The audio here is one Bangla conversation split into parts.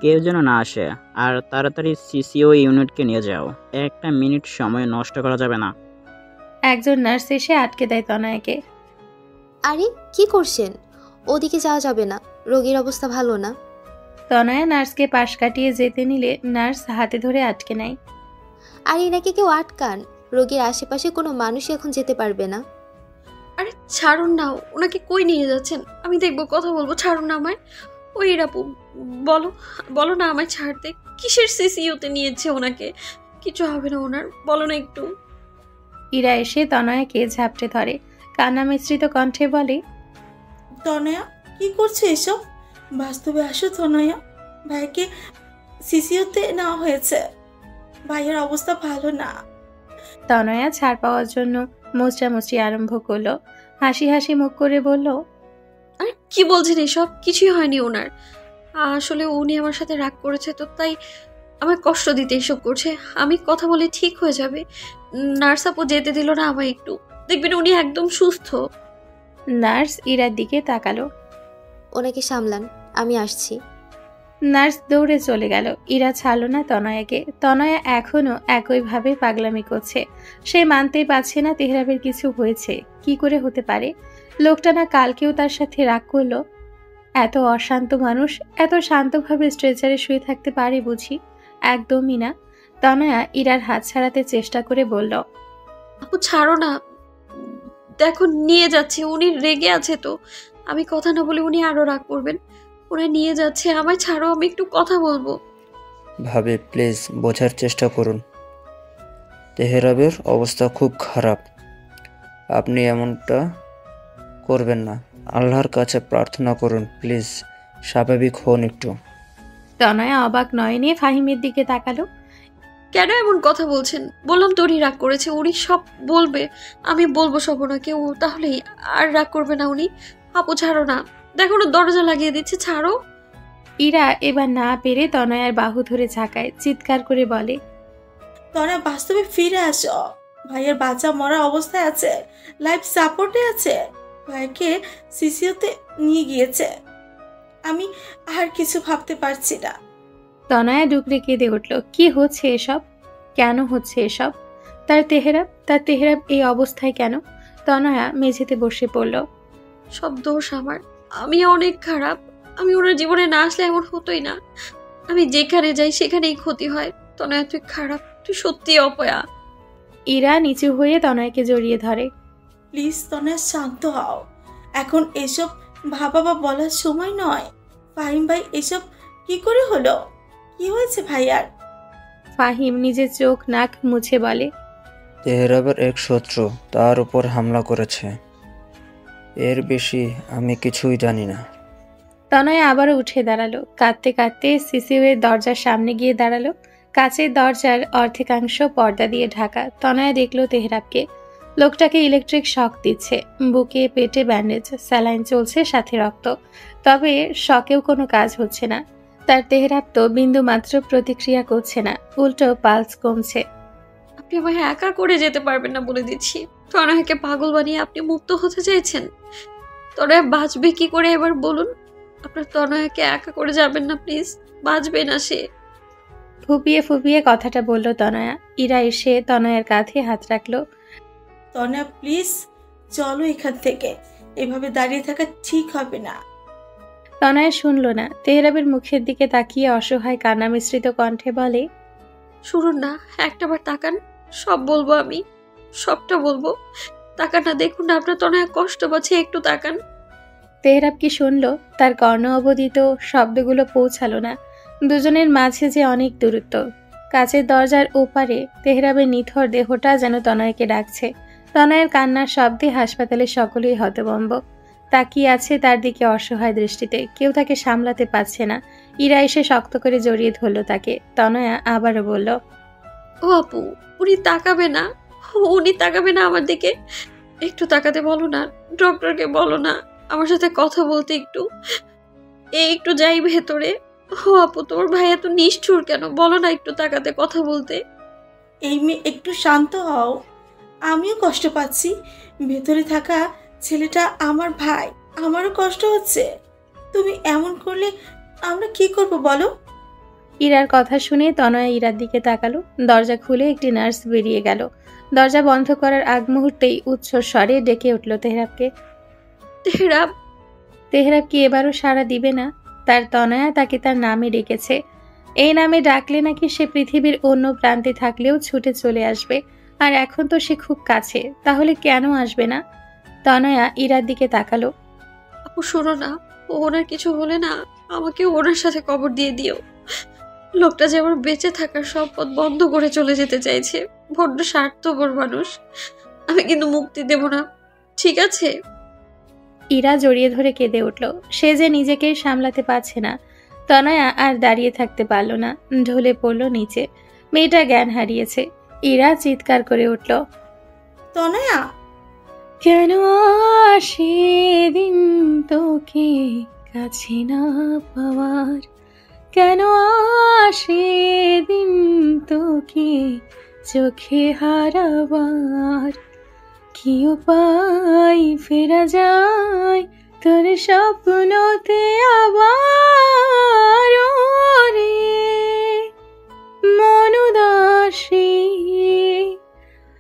কেউ যেন না আসে। আর তাড়াতাড়ি সিসিও ইউনিটকে নিয়ে যাও। একটা মিনিট সময় নষ্ট করা যাবে না। একজন নার্স এসে আটকে দেয় তনয়াকে। আরে কি করছেন? ওদিকে যাওয়া যাবে না, রোগীর অবস্থা ভালো না। তনয়া নার্সকে পাশ কাটিয়ে যেতে নিলে নার্স হাতে ধরে আটকে নেয়। আর এনাকে কেউ আটকান, রোগীর আশেপাশে কোনো মানুষই এখন যেতে পারবে না। আরে ছাড়ুন না, ওনাকে কই নিয়ে যাচ্ছেন? আমি দেখবো, কথা বলবো, ছাড়ুন না আমায়। ওই রাপু, বলো বলো না আমায় ছাড়তে। কিসের সিসিওতে নিয়েছে ওনাকে? কিছু হবে না ওনার, বলো না একটু। ইরা এসে তনয়াকে ঝাপটে ধরে, কান্না মিশ্রিত কণ্ঠে বলে, তনয়া কি করছে এসব? বাস্তবে আসো তনয়া, ভাইকে সিসিওতে নেওয়া হয়েছে, ভাইয়ের অবস্থা ভালো না। তনয়া ছাড় পাওয়ার জন্য মোচড়ামুচড়ি আরম্ভ করলো। হাসি হাসি মুখ করে বলল, আরে কি বলছেন এসব? কিছুই হয়নি ওনার। আসলে উনি আমার সাথে রাগ করেছে, তো তাই আমায় কষ্ট দিতে এসব করছে। আমি কথা বলে ঠিক হয়ে যাবে। নার্স আপু যেতে দিল না আমায় একটু, দেখবেন উনি একদম সুস্থ। নার্স ইরার দিকে তাকালো। ওনাকে সামলান, আমি আসছি। নার্স দৌড়ে চলে গেল। ইরা ছাড়ল না তনয়াকে। তনয়া এখনো একইভাবে পাগলামি করছে। সে মানতেই পারছে না তেহরাবের কিছু হয়েছে। কি করে হতে পারে? লোকটা না কালকেও তার সাথে রাগ করলো? এত অশান্ত মানুষ এত শান্তভাবে স্ট্রেচারে শুয়ে থাকতে পারে বুঝি? একদমই না। তনয়া ইরার হাত ছাড়াতে চেষ্টা করে বলল, আপু ছাড়ো না, দেখো নিয়ে যাচ্ছে। উনি রেগে আছে তো, আমি কথা না বলে উনি আরো রাগ করবেন। ওরা নিয়ে যাচ্ছে, আমায় ছাড়ো, আমি একটু কথা বলবো। ভাবি প্লিজ বোঝার চেষ্টা করুন, তেহরাবের অবস্থা খুব খারাপ। আপনি এমনটা করবেন না, আল্লাহর কাছে প্রার্থনা করুন প্লিজ, স্বাভাবিক হন একটু। তনয়া অবাক নয়নে ফাহিমের দিকে তাকালো। কেন এমন কথা বলছেন? বললাম তো উনি রাগ করেছে, উনি সব বলবে। আমি বলবো সব ওনাকে, ও তাহলেই আর রাগ করবে না উনি। আপু ছাড়ো না, দেখো না দরজা লাগিয়ে দিচ্ছে, ছাড়ো। ইরা এবার না পেরে তনয়ার বাহু ধরে ঝাঁকায়, চিৎকার করে বলে, তনয়া বাস্তবে ফিরে আসো, ভাইয়ের বাচ্চা মরা অবস্থায় আছে, লাইফ সাপোর্টে আছে, ভাইকে সিসিওতে নিয়ে গিয়েছে। আমি আর কিছু ভাবতে পারছি না। তনয়া ডুকরে কেঁদে উঠল। কি হচ্ছে এসব? কেন হচ্ছে এসব? তার তেহরাব এই অবস্থায় কেন? তনয়া মেঝেতে বসে পড়ল। সব দোষ আমার, আমি অনেক খারাপ। আমি ওনার জীবনে না আসলে এমন হতোই না। আমি যেখানে যাই সেখানেই ক্ষতি হয়। তনয়া তুই খারাপ, তুই সত্যি অপয়া। ইরা নিচু হয়ে তনয়াকে জড়িয়ে ধরে। প্লিজ তনয়া শান্ত হও, এখন এসব ভাবা বা বলার সময় নয়। ফাহিম ভাই এসব কি করে হলো? কি হয়েছে ভাইয়ার? ফাহিম নিজের চোখ নাক মুছে বলে, তেহরাবের এক শত্রু তার উপর হামলা করেছে, এর বেশি আমি কিছুই জানি না। তনয়া আবারও উঠে দাঁড়ালো। কাঁদতে কাঁদতে সিসিউয়ের দরজার সামনে গিয়ে দাঁড়ালো। কাচের দরজার অর্ধেকাংশ পর্দা দিয়ে ঢাকা। তনয়া দেখলো তেহরাবকে। লোকটাকে ইলেকট্রিক শক দিচ্ছে। বুকে পেটে ব্যান্ডেজ, স্যালাইন চলছে, সাথে রক্ত। তবে শকেও কোনো কাজ হচ্ছে না। তার তেহরাব তো বিন্দু মাত্র প্রতিক্রিয়া করছে না, উল্টো পালস কমছে। আপনি আমায় একা করে যেতে পারবেন না বলে দিচ্ছি। তনয়াকে পাগল বানিয়ে আপনি মুক্ত হতে চাইছেন। তনয়া বাঁচবে কি করে এবার বলুন? আপনার তনয়াকে একা করে যাবেন না প্লিজ, বাঁচবে না সে। ফুপিয়ে ফুপিয়ে কথাটা বলল তনয়া। ইরা এসে তনয়ার কাঁধে হাত রাখলো। তনয়া প্লিজ চলো এখান থেকে, এভাবে দাঁড়িয়ে থাকা ঠিক হবে না। তনয়া শুনল না। তেহরাবের মুখের দিকে তাকিয়ে অসহায় কান্না মিশ্রিত কণ্ঠে বলে, শুনুন না, একটাবার তাকান, সব বলবো আমি, সবটা বলবো। তাকান না, দেখুন না আপনার তনয়া কষ্ট পাচ্ছে, একটু তাকান। তেহরাব কি শুনল? তার কর্ণ অবদিত শব্দগুলো পৌঁছালো না। দুজনের মাঝে যে অনেক দূরত্ব। কাচের দরজার ওপারে তেহরাবের নিথর দেহটা যেন তনয়কে ডাকছে। তনয়ের কান্নার শব্দে হাসপাতালের সকলেই হতভম্ব। তাকিয়ে আছে তার দিকে অসহায় দৃষ্টিতে। কেউ তাকে সামলাতে পারছে না। ইরা এসে শক্ত করে জড়িয়ে ধরল তাকে। তনয়া আবারও বলল, ও আপু, উনি তাকাবে না, উনি তাকাবে না আমার দিকে? একটু তাকাতে বলো না, ডক্টরকে বলো না আমার সাথে কথা বলতে, একটু যাই ভেতরে। ও আপু, তোমার ভাই এত নিষ্ঠুর কেন? বলো না একটু তাকাতে, কথা বলতে। এই মেয়ে একটু শান্ত হও, আমিও কষ্ট পাচ্ছি। ভেতরে থাকা ছেলেটা আমার ভাই, আমারও কষ্ট হচ্ছে। তুমি এমন করলে আমরা কি করব বলো? ইরার কথা শুনে তনয়া ইরার দিকে তাকালো। দরজা খুলে একটি নার্স বেরিয়ে গেল। দরজা বন্ধ করার আগ মুহূর্তেই উচ্চ স্বরে ডেকে উঠল তেহরাবকে। তেহরাব। তেহরাব কি এবারও সাড়া দিবে না? তার তনয়া তাকে তার নামে ডেকেছে। এই নামে ডাকলে নাকি সে পৃথিবীর অন্য প্রান্তে থাকলেও ছুটে চলে আসবে। আর এখন তো সে খুব কাছে, তাহলে কেন আসবে না? তনয়া ইরার দিকে তাকালো। আপু শোনো না, ওনার কিছু হলে না আমাকে ওনার সাথে কবর দিয়ে দিও। লোকটা যে আমার বেঁচে থাকার সব পথ বন্ধ করে চলে যেতে চাইছে। বড্ড স্বার্থপর মানুষ। আমি কিন্তু মুক্তি দেব না, ঠিক আছে? ইরা জড়িয়ে ধরে কেঁদে উঠল। সে যে নিজেকে সামলাতে পারছে না। তনয়া আর দাঁড়িয়ে থাকতে পারল না, ঢলে পড়ল নিচে। মেয়েটা জ্ঞান হারিয়েছে। ইরা চিৎকার করে উঠল, তনয়া! কেন আসে দিন তোকে কাছে না পাওয়ার? কেন আসে দিন তোকে চোখে হারাবার? কি উপায় ফেরা যায় তোর স্বপ্নতে আবার? রে মন উদাসী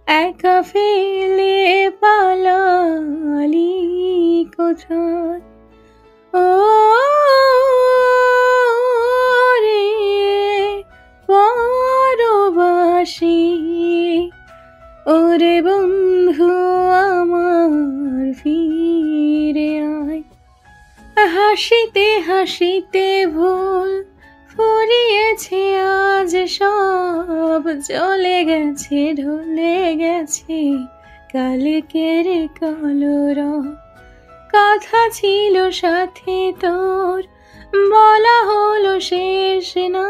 একা ফেলে পালালি কোথায়? ও রে পরবাসী, ওরে বন্ধু আমার ফিরে আয়। হাসিতে হাসিতে ভুল ফুরিয়েছে আজ সব, চলে গেছে ঢলে গেছে কালকের কলরব। কথা ছিল সাথে তোর, বলা হলো শেষ না।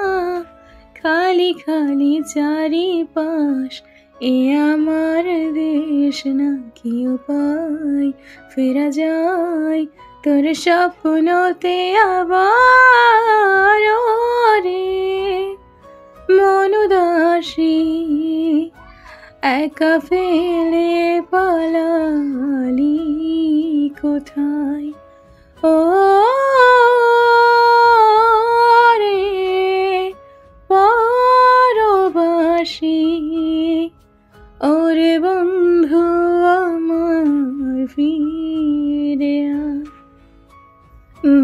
খালি খালি চারিপাশ, এ আমার দেশ না। কি উপায় ফেরা যায় তোর স্বপ্নতে আবার? রে মন উদাসী একা ফেলে পালালি কোথায়? ও রে পরবাসী, ওরে বন্ধু আমার ফিরে আয়।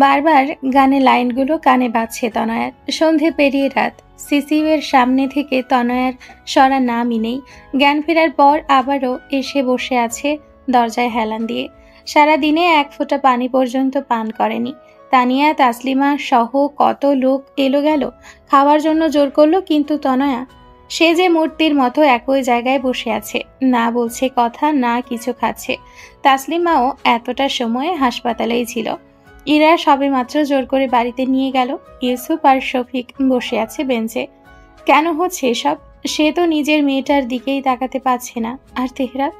বারবার গানের লাইনগুলো কানে বাজছে তনয়ার। সন্ধে পেরিয়ে রাত। সিসিউয়ের সামনে থেকে তনয়ার সরা নামই নেই। জ্ঞান ফেরার পর আবারও এসে বসে আছে দরজায় হেলান দিয়ে। সারাদিনে এক ফোঁটা পানি পর্যন্ত পান করেনি। তানিয়া, তাসলিমা সহ কত লোক এলো গেল, খাওয়ার জন্য জোর করলো, কিন্তু তনয়া সে যে মূর্তির মতো একই জায়গায় বসে আছে, না বলছে কথা, না কিছু খাচ্ছে। তাসলিমাও এতটা সময় হাসপাতালেই ছিল। ইরা সবেমাত্র জোর করে বাড়িতে নিয়ে গেল। ইউসুফ আর শফিক বসে আছে বেঞ্চে। কেন হচ্ছে এসব? সে তো নিজের মেয়েটার দিকেই তাকাতে পারছে না। আর তেহরাব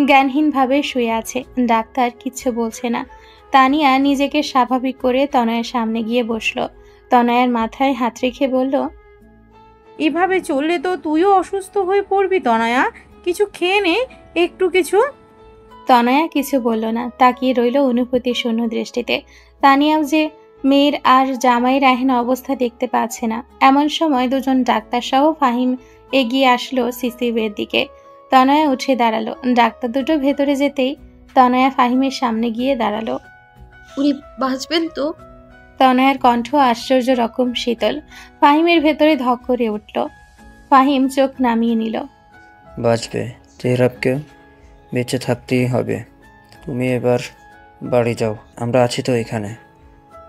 জ্ঞানহীনভাবে শুয়ে আছে। ডাক্তার কিচ্ছু বলছে না। তানিয়া নিজেকে স্বাভাবিক করে তনয়ের সামনে গিয়ে বসলো। তনয়ের মাথায় হাত রেখে বলল, এভাবে চললে তো তুইও অসুস্থ হয়ে পড়বি তনয়া। কিছু খেয়ে নে, একটু কিছু। তনয়া কিছু বলল না, তাকিয়ে রইল অনুভূতি শূন্য দৃষ্টিতে। তানিয়াও যে মেয়ের আর জামাইয়ের এহেন অবস্থা দেখতে পাচ্ছে না। এমন সময় দুজন ডাক্তার সহ ফাহিম এগিয়ে আসলো সিসিউয়ের দিকে। তনয়া উঠে দাঁড়ালো। ডাক্তার দুটো ভেতরে যেতেই তনয়া ফাহিমের সামনে গিয়ে দাঁড়ালো। উনি বাঁচবেন তো? তনয়ার কণ্ঠ আশ্চর্য রকম শীতল। ফাহিমের ভেতরে ধক করে উঠল। ফাহিম চোখ নামিয়ে নিল। বাঁচবে, তেহরাবকে বেঁচে থাকতেই হবে। তুমি এবার বাড়ি যাও, আমরা আছি তো এখানে।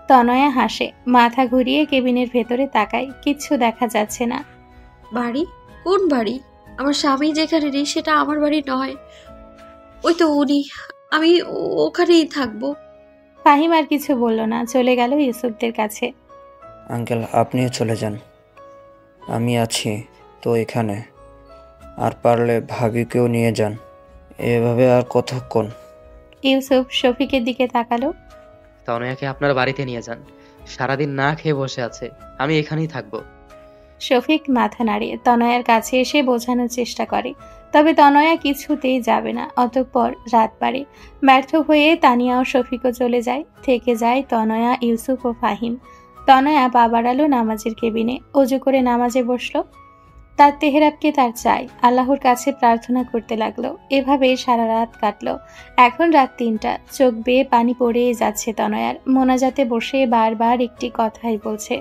তনয়া হাসে, মাথা ঘুরিয়ে কেবিনের ভেতরে তাকায়। কিচ্ছু দেখা যাচ্ছে না। বাড়ি? কোন বাড়ি? আমার স্বামী যেখানে নেই সেটা আমার বাড়ি নয়। ওই তো উনি, আমি ওখানেই থাকবো। ফাহিম আর কিছু বলল না, চলে গেল ইউসুফদের কাছে। আঙ্কেল, আপনিও চলে যান, আমি আছি তো এখানে। আর পারলে ভাবিকেও নিয়ে যান। এভাবে আর কতক্ষণ? ইউসুফ শফিকের দিকে তাকালো। তনয়াকে আপনার বাড়িতে নিয়ে যান, সারাদিন না খেয়ে বসে আছে, আমি এখানেই থাকবো। শফিক মাথা নাড়িয়ে তনয়ার কাছে এসে বোঝানোর চেষ্টা করে, তবে তনয়া কিছুতেই যাবে না। অতঃপর রাত বাড়ে। ব্যর্থ হয়ে তানিয়া ও শফিকও চলে যায়। থেকে যায় তনয়া, ইউসুফ ও ফাহিম। তনয়া পা বাড়ালো নামাজের কেবিনে, অজু করে নামাজে বসলো। তার তেহরাবকে তার চাই, আল্লাহর কাছে প্রার্থনা করতে লাগলো। এভাবেই সারা রাত কাটলো। এখন রাত ৩টা, চোখ বেয়ে পানি পড়েই যাচ্ছে তনয়ার। মোনাজাতে বসে বারবার একটি কথাই বলছে,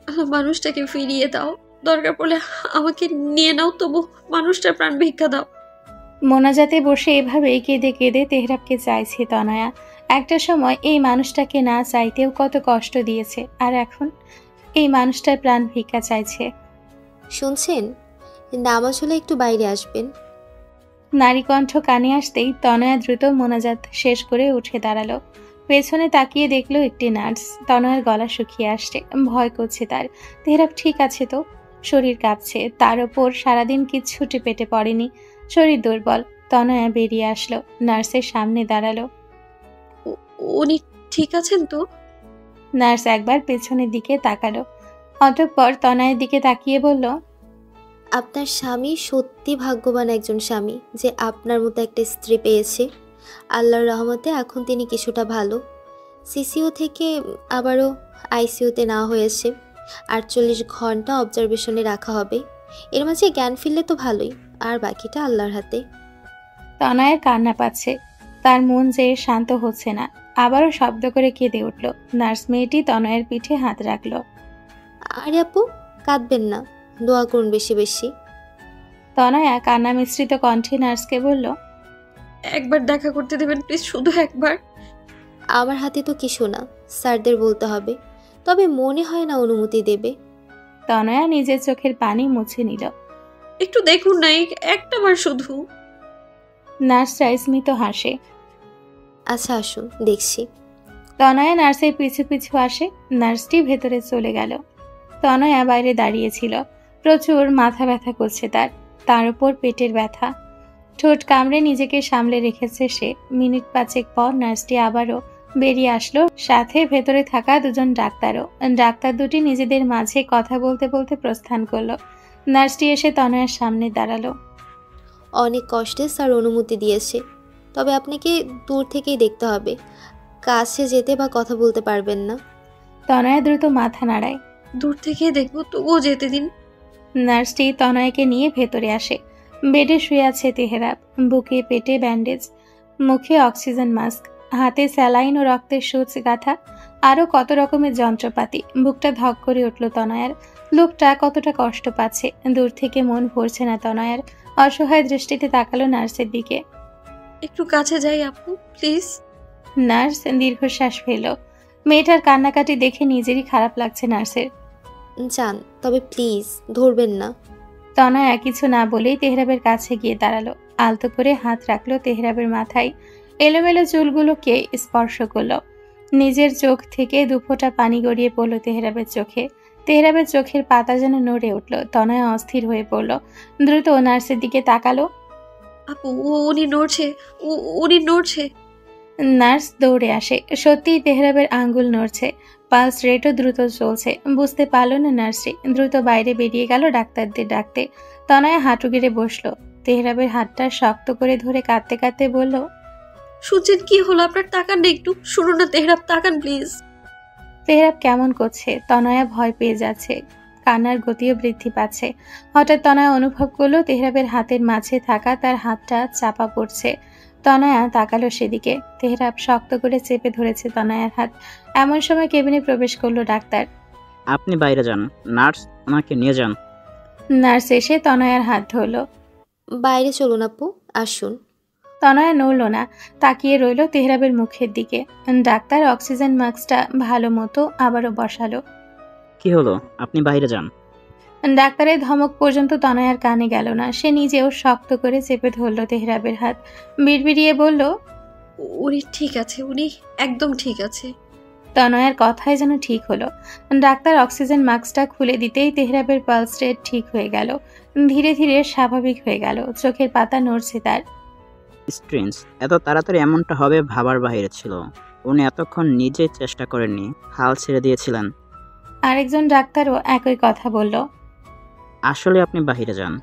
আমার মানুষটাকে ফিরিয়ে দাও, দরকার পড়লে আমাকে নিয়ে নাও, তবু মানুষটার প্রাণ ভিক্ষা দাও। মোনাজাতে বসে এভাবেই কেঁদে কেঁদে তেহরাবকে চাইছে তনয়া। একটা সময় এই মানুষটাকে না চাইতেও কত কষ্ট দিয়েছে, আর এখন এই মানুষটার প্রাণ ভিক্ষা চাইছে। শুনছেন? নামাজ হলে একটু বাইরে আসবেন। নারী কণ্ঠ কানে আসতেই তনয়া দ্রুত মোনাজাত শেষ করে উঠে দাঁড়ালো। পেছনে তাকিয়ে দেখলো একটি নার্স। তনয়ার গলা শুকিয়ে আসছে, ভয় করছে তার। তেহরাব ঠিক আছে তো? শরীর কাঁপছে, তার ওপর সারাদিন কিচ্ছুটি পেটে পড়েনি, শরীর দুর্বল। তনয়া বেরিয়ে আসলো, নার্সের সামনে দাঁড়ালো। উনি ঠিক আছেন তো? নার্স একবার পেছনের দিকে তাকালো, অতঃপর তনয়ের দিকে তাকিয়ে বলল, আপনার স্বামী সত্যি ভাগ্যবান একজন স্বামী যে আপনার মতো একটা স্ত্রী পেয়েছে। আল্লাহর রহমতে এখন তিনি কিছুটা ভালো। সিসিইউ থেকে আবারও আইসিইউতে নেওয়া হয়েছে। ৪৮ ঘন্টা অবজারভেশনে রাখা হবে। এর মাঝে জ্ঞান ফিরলে তো ভালোই, আর বাকিটা আল্লাহর হাতে। তনয়ের কান্না পাচ্ছে, তার মন যে শান্ত হচ্ছে না। আবারও শব্দ করে কেঁদে উঠল। নার্স মেয়েটি তনয়ের পিঠে হাত রাখল। আরে আপু, কাঁদবেন না, দোয়া করুন বেশি বেশি। তনয়া কান্না মিশ্রিত কণ্ঠে নার্সকে বলল, একবার দেখা করতে দেবেন প্লিজ, শুধু একবার। আমার হাতে তো কিছু না, স্যারদের বলতে হবে। তবে মনে হয় না অনুমতি দেবে। তনয়া নিজের চোখের পানি মুছে নিল। একটু দেখুন না, একটাবার শুধু। নার্সরা স্মিত হাসে। আচ্ছা আসুন, দেখছি। তনয়া নার্সের পিছু পিছু আসে। নার্সটি ভেতরে চলে গেল। তনয়া বাইরে দাঁড়িয়েছিল। প্রচুর মাথা ব্যথা করছে তার উপর পেটের ব্যথা। ঠোঁট কামড়ে নিজেকে সামলে রেখেছে সে। মিনিট ৫ পর নার্সটি আবারও বেরিয়ে আসলো, সাথে ভেতরে থাকা দুজন ডাক্তারও। ডাক্তার দুটি নিজেদের মাঝে কথা বলতে বলতে প্রস্থান করলো। নার্সটি এসে তনয়ার সামনে দাঁড়ালো। অনেক কষ্টে স্যার অনুমতি দিয়েছে, তবে আপনাকে দূর থেকেই দেখতে হবে। কাছে যেতে বা কথা বলতে পারবেন না। তনয়া দ্রুত মাথা নাড়ায়। দূর থেকে দেখবো, তবুও যেতে দিন। নার্সটি তনয়াকে নিয়ে ভেতরে আসে। বেডে শুয়ে আছে তেহরাব, বুকে পেটে ব্যান্ডেজ, মুখে অক্সিজেন মাস্ক, হাতে স্যালাইন ও রক্তের সূচ গাঁথা, আরও কত রকমের যন্ত্রপাতি। বুকটা ধক করে উঠল তনয়ার। লোকটা কতটা কষ্ট পাচ্ছে। দূর থেকে মন ভরছে না তনয়ার। অসহায় দৃষ্টিতে তাকালো নার্সের দিকে। একটু কাছে যাই আপু, প্লিজ। নার্স দীর্ঘশ্বাস ফেলল। মেয়েটার কান্নাকাটি দেখে নিজেরই খারাপ লাগছে নার্সের। যান, তবে প্লিজ ধরবেন না। তনয়া কিছু না বলেই তেহরাবের কাছে গিয়ে দাঁড়ালো। আলতো করে হাত রাখলো তেহরাবের মাথায়। এলোমেলো চুলগুলোকে স্পর্শ করলো। নিজের চোখ থেকে দুফোঁটা পানি গড়িয়ে পড়লো তেহরাবের চোখে। তেহরাবের চোখের পাতা যেন নড়ে উঠল। তনয়া অস্থির হয়ে পড়ল। দ্রুত নার্সের দিকে তাকালো। আপু, উনি নড়ছে, উনি নড়ছে। নার্স দৌড়ে আসে। সত্যিই তেহরাবের আঙ্গুল নড়ছে, পালস রেটও দ্রুত চলছে। বুঝতে পারল না নার্সটি। দ্রুত বাইরে বেরিয়ে গেল ডাক্তারদের ডাকতে। তনয়া হাঁটু গেড়ে বসলো। তেহরাবের হাতটা শক্ত করে ধরে কাঁদতে কাঁদতে বলল, শুনছেন কি হলো আপনার? তাকান না একটু, শুনুন না তেহরাব, তাকান প্লিজ। তেহরাব কেমন করছে। তনয়া ভয় পেয়ে যাচ্ছে, কান্নার গতিও বৃদ্ধি পাচ্ছে। হঠাৎ তনয়া অনুভব করলো তেহরাবের হাতের মাঝে থাকা তার হাতটা চাপা পড়ছে। তনয়া তাকালো সেদিকে। তেহরাব শক্ত করে চেপে ধরেছে তনয়ার হাত। এমন সময় কেবিনে প্রবেশ করলো ডাক্তার। আপনি বাইরে যান, নার্স ওনাকে নিয়ে যান। নার্স এসে তনয়ার হাত ধরলো। বাইরে চলুন আপু, আসুন। তনয়া নড়ল না, তাকিয়ে রইল তেহরাবের মুখের দিকে। ডাক্তার অক্সিজেন মাস্কটা ভালো মতো আবারও বসালো। কি হলো? আপনি বাইরে যান। ডাক্তারের ধমক পর্যন্ত তনয়ার কানে গেল না। সে নিজেও শক্ত করে চেপে ধরল তেহরাবের হাত। বিড়বিড়িয়ে বলল, উনি ঠিক আছে, উনি একদম ঠিক আছে। তনয়ার কথাই যেন ঠিক হলো। ডাক্তার অক্সিজেন মাস্কটা খুলে দিতেই তেহরাবের পালস রেট ঠিক হয়ে গেল। ধীরে ধীরে স্বাভাবিক হয়ে গেল। চোখের পাতা নড়ছে তার। স্ট্রেঞ্জ, এত তাড়াতাড়ি এমনটা হবে ভাবার বাইরে ছিল। উনি এতক্ষণ নিজেই চেষ্টা করেননি, হাল ছেড়ে দিয়েছিলেন। আরেকজন ডাক্তারও একই কথা বলল। আসলে আপনি বাইরে যান,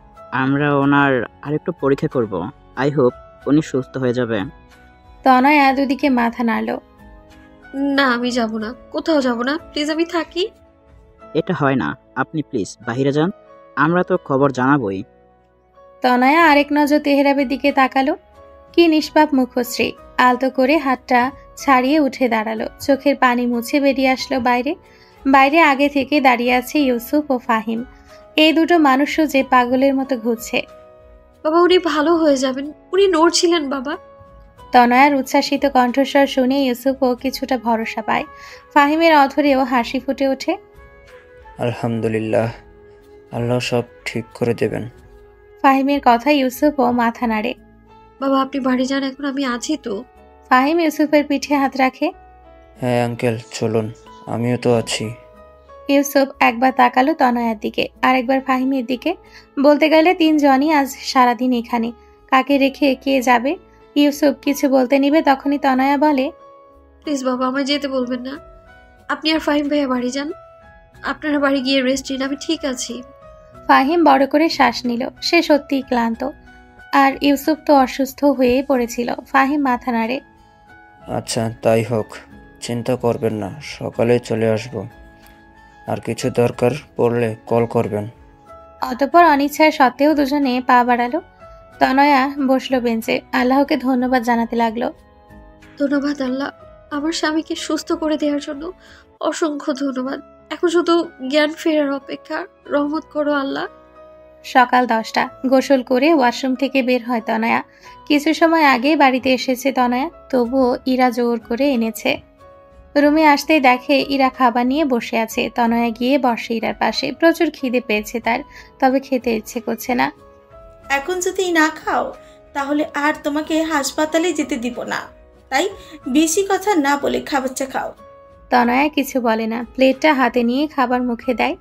আমরা ওনার আরেকটু পরীক্ষা করব। আই হোপ উনি সুস্থ হয়ে যাবে। তনয়া দুদিকে মাথা নাড়ল। না আমি যাব না, কোথাও যাব না, প্লিজ আমি থাকি। এটা হয় না, আপনি প্লিজ বাইরে যান, আমরা তো খবর জানাবই। তনয়া আরেক নজর তেহরাবের দিকে তাকালো। কি নিষ্পাপ মুখশ্রী। আলতো করে হাতটা ছাড়িয়ে উঠে দাঁড়ালো, চোখের পানি মুছে বেরিয়ে আসলো বাইরে। বাইরে আগে থেকে দাঁড়িয়ে আছে ইউসুফ ও ফাহিম। এই দুটো মানুষও যে পাগলের মতো ঘুরছে। বাবা উনি ভালো হয়ে যাবেন, উনি নড়ছিলেন বাবা। তনয়ার উচ্ছ্বাসিত কণ্ঠস্বর শুনে ইউসুফও কিছুটা ভরসা পায়। ফাহিমের অধরেও হাসি ফুটে ওঠে। আলহামদুলিল্লাহ, আল্লাহ সব ঠিক করে দেবেন। ফাহিমের কথা ইউসুফও মাথা নাড়ে। বাবা আপনি বাড়ি যান, এখন আমি আছি তো। ফাহিম ইউসুফের পিঠে হাত রাখে। হ্যাঁ আঙ্কেল চলুন, আমিও তো আছি। ইউসুফ একবার তাকালো তনয়ার দিকে, আরেকবার ফাহিমের দিকে। বলতে গেলে তিনজনই আজ সারাদিন এখানে, কাকে রেখে কে যাবে। ইউসুফ কিছু বলতে নিবে, তখনই তনয়া বলে, প্লিজ বাবা আমায় যেতে বলবেন না। আপনি আর ফাহিম ভাইয়া বাড়ি যান, আপনারা বাড়ি গিয়ে রেস্ট নিন, আমি ঠিক আছি। ফাহিম বড় করে শ্বাস নিল। সে সত্যিই ক্লান্ত, আর ইউসুফ তো অসুস্থ হয়ে পড়েছিল। ফাহিম মাথা নাড়ে। আচ্ছা তাই হোক, চিন্তা করবেন না, সকালে চলে আসব। আর কিছু দরকার পড়লে কল করবেন। অতঃপর অনিচ্ছার সত্ত্বেও দুজনে পা বাড়ালো। তনয়া বসলো বেঞ্চে, আল্লাহকে ধন্যবাদ জানাতে লাগলো। ধন্যবাদ আল্লাহ, আমার স্বামীকে সুস্থ করে দেওয়ার জন্য অসংখ্য ধন্যবাদ। এখন শুধু জ্ঞান ফেরার অপেক্ষা, রহমত করো আল্লাহ। সকাল 10টা। গোসল করে ওয়াশরুম থেকে বের হয় তনয়া। কিছু সময় আগে বাড়িতে এসেছে তনয়া, তবুও ইরা জোর করে এনেছে। রুমে আসতেই দেখে ইরা খাবার নিয়ে বসে আছে। তনয়া গিয়ে বসে ইরার পাশে। প্রচুর খিদে পেয়েছে তার, তবে খেতে ইচ্ছে করছে না। এখন যদি না খাও তাহলে আর তোমাকে হাসপাতালে যেতে দিব না, তাই বেশি কথা না বলে খাবারটা খাও। তনয়া কিছু বলে না, প্লেটটা হাতে নিয়ে খাবার মুখে দেয়।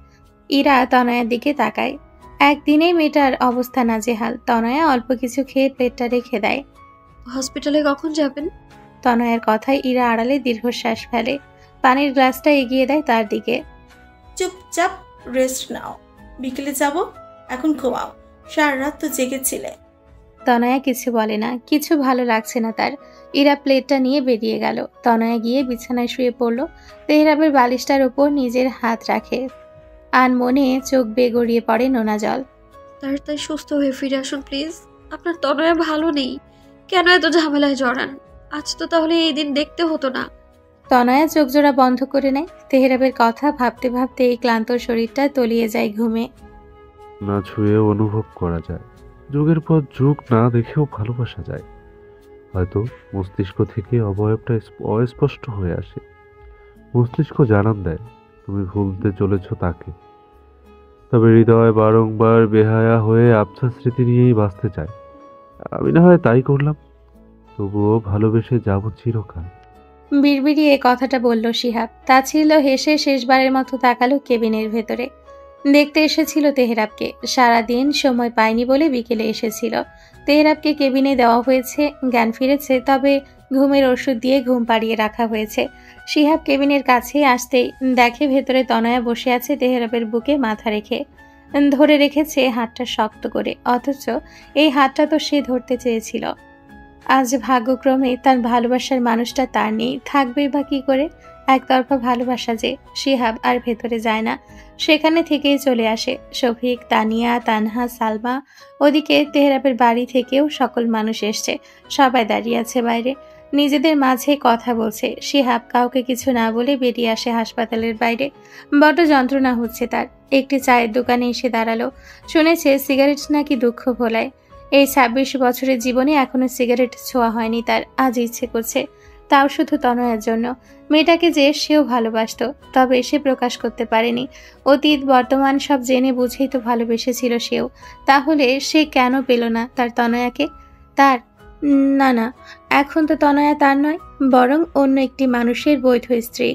ইরা তনয়ার দিকে তাকায়। একদিনেই মেয়েটার অবস্থা নাজেহাল। তনয়া অল্প কিছু খেয়ে প্লেটটা রেখে দেয়। হসপিটালে কখন যাবেন? তনয়ার কথায় ইরা আড়ালে দীর্ঘশ্বাস ফেলে। পানির গ্লাসটা এগিয়ে দেয় তার দিকে। চুপচাপ রেস্ট নাও, বিকেলে যাব, এখন ঘুমাও, সারা রাত তো জেগেছিলে। তনয়া কিছু বলে না, কিছু ভালো লাগছে না তার। ইরা প্লেটটা নিয়ে বেরিয়ে গেল। তনয়া গিয়ে বিছানায় শুয়ে পড়ল। তেহরাবের বালিশটার উপর নিজের হাত রাখে। মনে চোখ বেয়ে গড়িয়ে পড়ে নোনা জল। তাড়াতাড়ি সুস্থ হয়ে ফিরে আসুন প্লিজ। আপনার তনয়া ভালো নেই, কেন এত ঝামেলায় জড়ান? আজ তো তাহলে এই দিন দেখতে হতো না। তনয়া চোখ জোড়া বন্ধ করে নেয়। তেহরাবের কথা ভাবতে ভাবতে এই ক্লান্ত শরীরটা তলিয়ে যায় ঘুমে। না ছুঁয়ে অনুভব করা যায়, যুগের পর যুগ না দেখেও ভালোবাসা যায়। হয়তো মস্তিষ্ক থেকে অবয়বটা অস্পষ্ট হয়ে আসে। মস্তিষ্ক জানান দেয় তুমি ভুলতে চলেছ তাকে, তবে হৃদয় বারংবার বেহায়া হয়ে আবছা স্মৃতি নিয়েই বাঁচতে চায়। আমি না হয় তাই করলাম, তবুও ভালোবেসে যাব চিরকাল। বিড়বিড়িয়ে কথাটা বলল শিহাব। তা ছিল হেসে শেষবারের মতো তাকালো কেবিনের ভেতরে। দেখতে এসেছিল তেহরাবকে। সারাদিন সময় পায়নি বলে বিকেলে এসেছিল। তেহরাবকে কেবিনে দেওয়া হয়েছে, জ্ঞান ফিরেছে, তবে ঘুমের ওষুধ দিয়ে ঘুম পাড়িয়ে রাখা হয়েছে। শিহাব কেবিনের কাছে আসতেই দেখে ভেতরে তনয়া বসে আছে তেহরাবের বুকে মাথা রেখে। ধরে রেখেছে হাতটা শক্ত করে, অথচ এই হাতটা তো সে ধরতে চেয়েছিল। আজ ভাগ্যক্রমে তার ভালোবাসার মানুষটা তার নেই, থাকবেই বা কি করে? একতরফা ভালোবাসা যে, শিহাব আর ভেতরে যায় না, সেখানে থেকেই চলে আসে। শফিক, তানিয়া, তানহা, সালমা, ওদিকে তেহরাবের বাড়ি থেকেও সকল মানুষ এসছে। সবাই দাঁড়িয়ে আছে বাইরে, নিজেদের মাঝে কথা বলছে। শিহাব কাউকে কিছু না বলে বেরিয়ে আসে হাসপাতালের বাইরে। বড় যন্ত্রণা হচ্ছে তার। একটি চায়ের দোকানে এসে দাঁড়ালো। শুনেছে সিগারেট নাকি দুঃখ ভোলায়। এই 26 বছরের জীবনে এখনো সিগারেট ছোঁয়া হয়নি তার। আজ ইচ্ছে করছে, তাও শুধু তনয়ার জন্য। মেয়েটাকে যে সেও ভালোবাসত, তবে সে প্রকাশ করতে পারেনি। অতীত বর্তমান সব জেনে বুঝেই তো ভালোবেসেছিল সেও। তাহলে সে কেন পেল না তার তনয়াকে? তার না, না, এখন তো তনয়া তার নয়, বরং অন্য একটি মানুষের বৈধ স্ত্রী।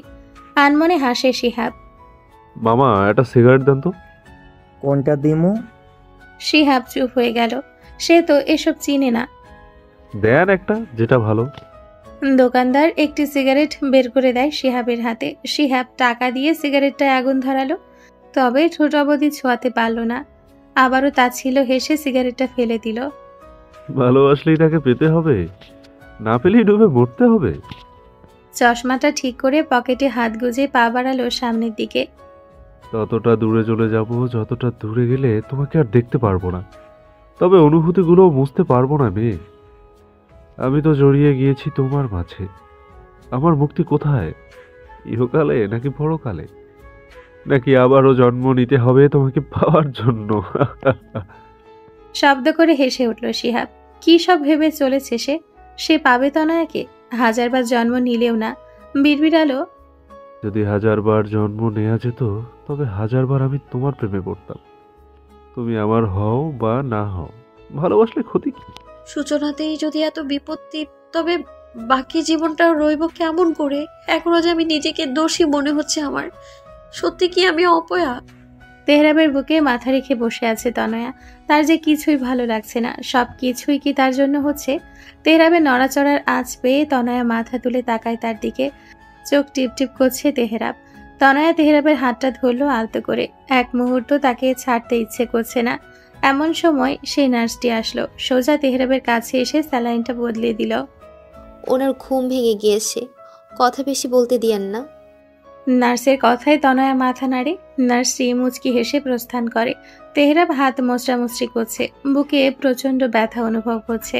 আনমনে হাসে শিহাব। মামা একটা সিগারেট দেন তো। কোনটা দিমু? শিহাব চুপ হয়ে গেল। সে তো এসব চিনে না। দেন একটা, যেটা ভালো। দোকানদার একটি সিগারেট বের করে দেয় শিহাবের হাতে। শিহাব টাকা দিয়ে সিগারেটটায় আগুন ধরালো, তবে ছোট অবধি ছোঁয়াতে পারল না। আবারও তা ছিল হেসে সিগারেটটা ফেলে দিল। ভালোবাসলেই তাকে পেতে হবে, না পেলেই ডুবে মরতে হবে। চশমাটা ঠিক করে পকেটে হাত গুজে পা বাড়ালো সামনের দিকে। ততটা দূরে চলে যাব যতটা দূরে গেলে তোমাকে আর দেখতে পারবো না, তবে অনুভূতিগুলো মুছতে পারবো না মেয়ে। আমি তো জড়িয়ে গিয়েছি তোমার মাঝে। আমার মুক্তি কোথায়? ইহকালে নাকি পরকালে, নাকি আবারও জন্ম নিতে হবে তোমাকে পাওয়ার জন্য? শব্দ করে হেসে উঠল শিহাব। কি সব ভেবে চলেছে সে পাবে তনয়াকে, হাজারবার জন্ম নিলেও না। বিড়বিড়ালো, যদি 1000 বার জন্ম নেওয়া যেত তবে 1000 বার আমি তোমার প্রেমে পড়তাম। তুমি আমার হও বা না হও, ভালোবাসলে ক্ষতি কি? সূচনাতেই যদি এত বিপত্তি, তবে বাকি জীবনটা রইব কেমন করে? এখনো যে আমি নিজেকে দোষী মনে হচ্ছে আমার। সত্যি কি আমি অপয়া? তেহরাবের বুকে মাথা রেখে বসে আছে তনয়া। তার যে কিছুই ভালো লাগছে না, সব কিছুই কি তার জন্য হচ্ছে? তেহরাবের নড়াচড়ার আঁচ পেয়ে তনয়া মাথা তুলে তাকায় তার দিকে। চোখ টিপটিপ করছে তেহরাব। তনয়া তেহরাবের হাতটা ধরলো আলতো করে। এক মুহূর্ত তাকে ছাড়তে ইচ্ছে করছে না। এমন সময় সেই নার্সটি আসলো, সোজা তেহরাবের কাছে এসে স্যালাইনটা বদলে দিল। ওনার ঘুম ভেঙে গিয়েছে, কথা বেশি বলতে দিয়েন না। নার্সের কথায় তনয়া মাথা নাড়ে। নার্সটি মুচকি হেসে প্রস্থান করে। তেহরাব হাত মোচড়ামুচড়ি করছে, বুকে প্রচন্ড ব্যথা অনুভব হচ্ছে।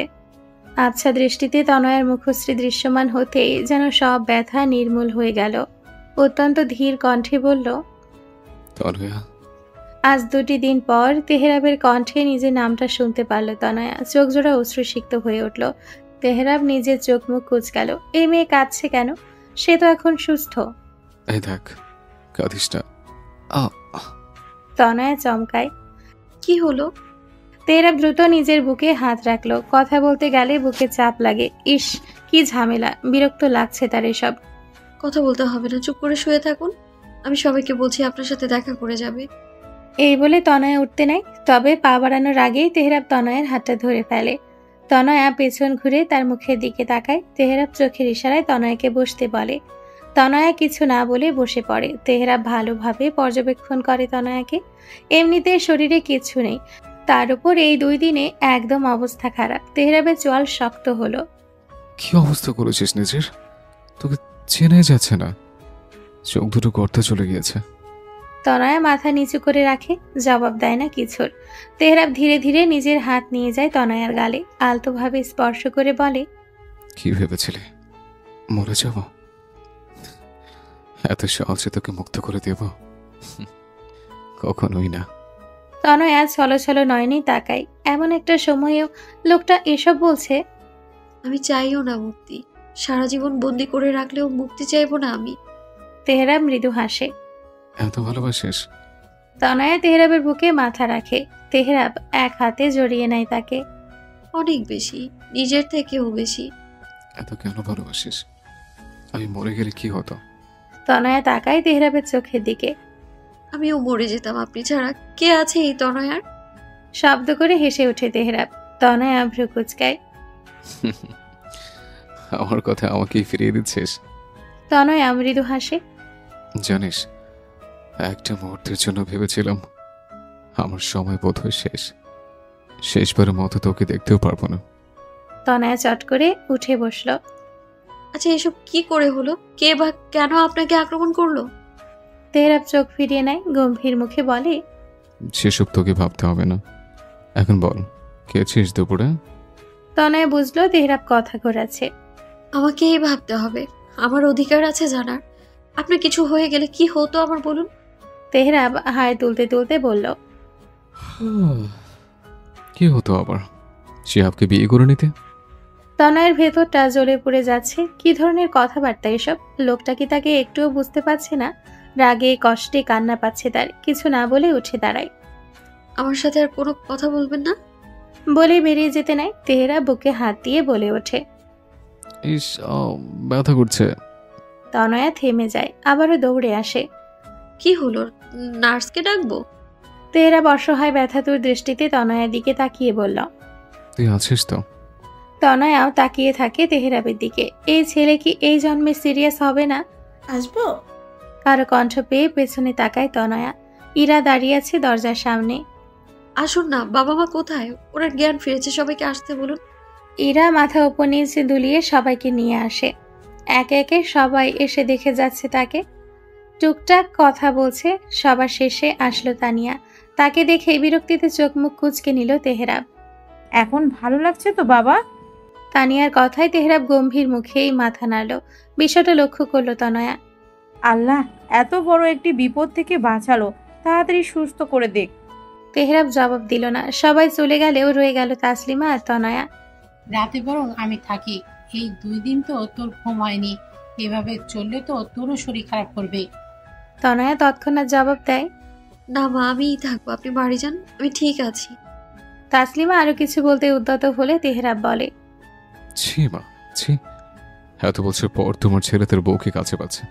আবছা দৃষ্টিতে তনয়ার মুখশ্রী দৃশ্যমান হতেই যেন সব ব্যথা নির্মূল হয়ে গেল। অত্যন্ত ধীর কণ্ঠে বলল, তনয়া। আজ 2টি দিন পর তেহরাবের কণ্ঠে নিজের নামটা শুনতে পারল তনয়া। চোখ জোড়া অশ্রুসিক্ত হয়ে উঠল। তেহরাব নিজের চোখ মুখ কুঁচকাল। এই মেয়ে কাঁদছে কেন? সে তো এখন সুস্থ। এই দেখ, কাঁদিস না। তনয়া চমকায়। কি হলো? তেহরাব দ্রুত নিজের বুকে হাত রাখলো। কথা বলতে গেলে বুকে চাপ লাগে। ইস, কি ঝামেলা! বিরক্ত লাগছে তার এসব। কথা বলতে হবে না, চুপ করে শুয়ে থাকুন। আমি সবাইকে বলছি আপনার সাথে দেখা করে যাবে। এই বলে তনয়া উঠতে নেয়, তবে পা বাড়ানোর আগেই তেহরাব তনয়ার হাতটা ধরে ফেলে। তনয়া পেছন ঘুরে তার মুখের দিকে তাকায়। তেহরাব চোখের ইশারায় তনয়াকে বসতে বলে। তনয়া কিছু না বলে বসে পড়ে। তেহরাব ভালোভাবে পর্যবেক্ষণ করে তনয়াকে। এমনিতে শরীরে কিছু নেই, তার উপর এই 2 দিনে একদম অবস্থা খারাপ। তেহরাবের চোয়াল শক্ত হলো। কি অবস্থা করেছিস নিজের? তোকে চেনাই যাচ্ছে না, চোখ দুটো গর্তে চলে গিয়েছে। তনয়া মাথা নিচু করে রাখে, জবাব দেয় না কিছুর। তেহরাব ধীরে ধীরে নিজের হাত নিয়ে যায় তনয়ার গালে, আলতোভাবে স্পর্শ করে বলে, কি ভেবেছিলে মরে যাব? এত সহজে তোকে মুক্ত করে দেব? কখনোই না। তনয়া ছলো ছলো নয়নে তাকায়। এমন একটা সময়েও লোকটা এসব বলছে। আমি চাইও না মুক্তি, সারা জীবন বন্দি করে রাখলেও মুক্তি চাইবো না আমি। তেহরাব মৃদু হাসে। এত ভালোবাসিস? তনয়া তেহরাবের বুকে মাথা রাখে। তেহরাব এক হাতে জড়িয়ে নেয় তাকে। অনেক বেশি, নিজের থেকেও বেশি। এত কেন ভালোবাসিস? আমি মরে গেলে কি হতো? তনয়া তাকায় তেহরাবের চোখের দিকে। আমিও মরে যেতাম আপনি ছাড়া। কে আছে এই তনয়ার? শব্দ করে হেসে ওঠে তেহরাব। তনয়া ভ্রু কুচকায়। আমার কথা আমাকেই ফিরিয়ে দিচ্ছিস? তনয়া মৃদু হাসে। জানিস, একটা মুহূর্তের জন্য ভেবেছিলাম আমার সময় বোধহয় শেষবারের মতো তোকে দেখতেও পারবো না। তনয়া চট করে উঠে বসলো। আচ্ছা, এসব কি করে হলো? কে বা কেন আপনাকে আক্রমণ করলো? তেহরাব চোখ ফিরিয়ে নেয়, গম্ভীর মুখে বলে, সেসব তোকে ভাবতে হবে না। এখন বল, খেয়েছিস দুপুরে? তনয়া বুঝলো তেহরাব কথা ঘোরাচ্ছে। আমাকেই ভাবতে হবে, আমার অধিকার আছে জানার। আপনার কিছু হয়ে গেলে কি হতো আমার বলুন। তেহরাব হায় তুলতে তুলতে বলল, কি হতো আবার? শিহাবকে বিয়ে করে নিতে? তনয়ের ভেতরটা জ্বলে পড়ে যাচ্ছে। কি ধরনের কথাবার্তা এসব? লোকটা কি তাকে একটুও বুঝতে পারছে না? রাগে কষ্টে কান্না পাচ্ছে তার। কিছু না বলে উঠে দাঁড়ায়। আমার সাথে আর কোনো কথা বলবেন না বলে বেরিয়ে যেতে নাই। তেহরাব বুকে হাত দিয়ে বলে ওঠে, ইস, ব্যথা করছে। তনয়া থেমে যায়, আবারও দৌড়ে আসে। কি হলো, নার্সকে ডাকবো? তেহরাব অসহায় ব্যথাতুর দৃষ্টিতে তনয়ার দিকে তাকিয়ে বলল। তুই আছিস তো? তনয়াও তাকিয়ে থাকে তেহরাবের দিকে। এই ছেলে কি এই জন্মে সিরিয়াস হবে না? আসবো? কারো কণ্ঠ পেয়ে পেছনে তাকায় তনয়া। ইরা দাঁড়িয়ে আছে দরজার সামনে। আসুন না, বাবা মা কোথায়? ওরা জ্ঞান ফিরেছে, সবাইকে আসতে বলুন। ইরা মাথা উপর নিচে দুলিয়ে সবাইকে নিয়ে আসে। একে একে সবাই এসে দেখে যাচ্ছে তাকে। টুকটাক কথা বলছে। সবার শেষে আসলো তানিয়া। তাকে দেখে বিরক্তিতে চোখ মুখ কুঁচকে নিল তেহরাব। এখন ভালো লাগছে তো বাবা? তানিয়ার কথায় তেহরাব গম্ভীর মুখেই মাথা নাড়ল। বিষয়টা লক্ষ্য করলো তনয়া। আল্লাহ এত বড় একটি বিপদ থেকে বাঁচালো, তাড়াতাড়ি সুস্থ করে দেখ। তেহরাব জবাব দিল না। সবাই চলে গেলেও রয়ে গেল তাসলিমা আর তনয়া। রাতে বরং আমি থাকি, এই 2 দিন তো তোর ঘুম হয়নি, এভাবে চললে তো তোরও শরীর খারাপ করবে। তনয়া তৎক্ষণাৎ জবাব দেয়, না মা, আমিই থাকবো, আপনি বাড়ি যান, আমি ঠিক আছি। তাসলিমা আরো কিছু বলতে উদ্যত হলে তেহরাব বলে, ছি মা, ছি, এত বছর পর তোমার ছেলে তার বউকে কাছে পাচ্ছে,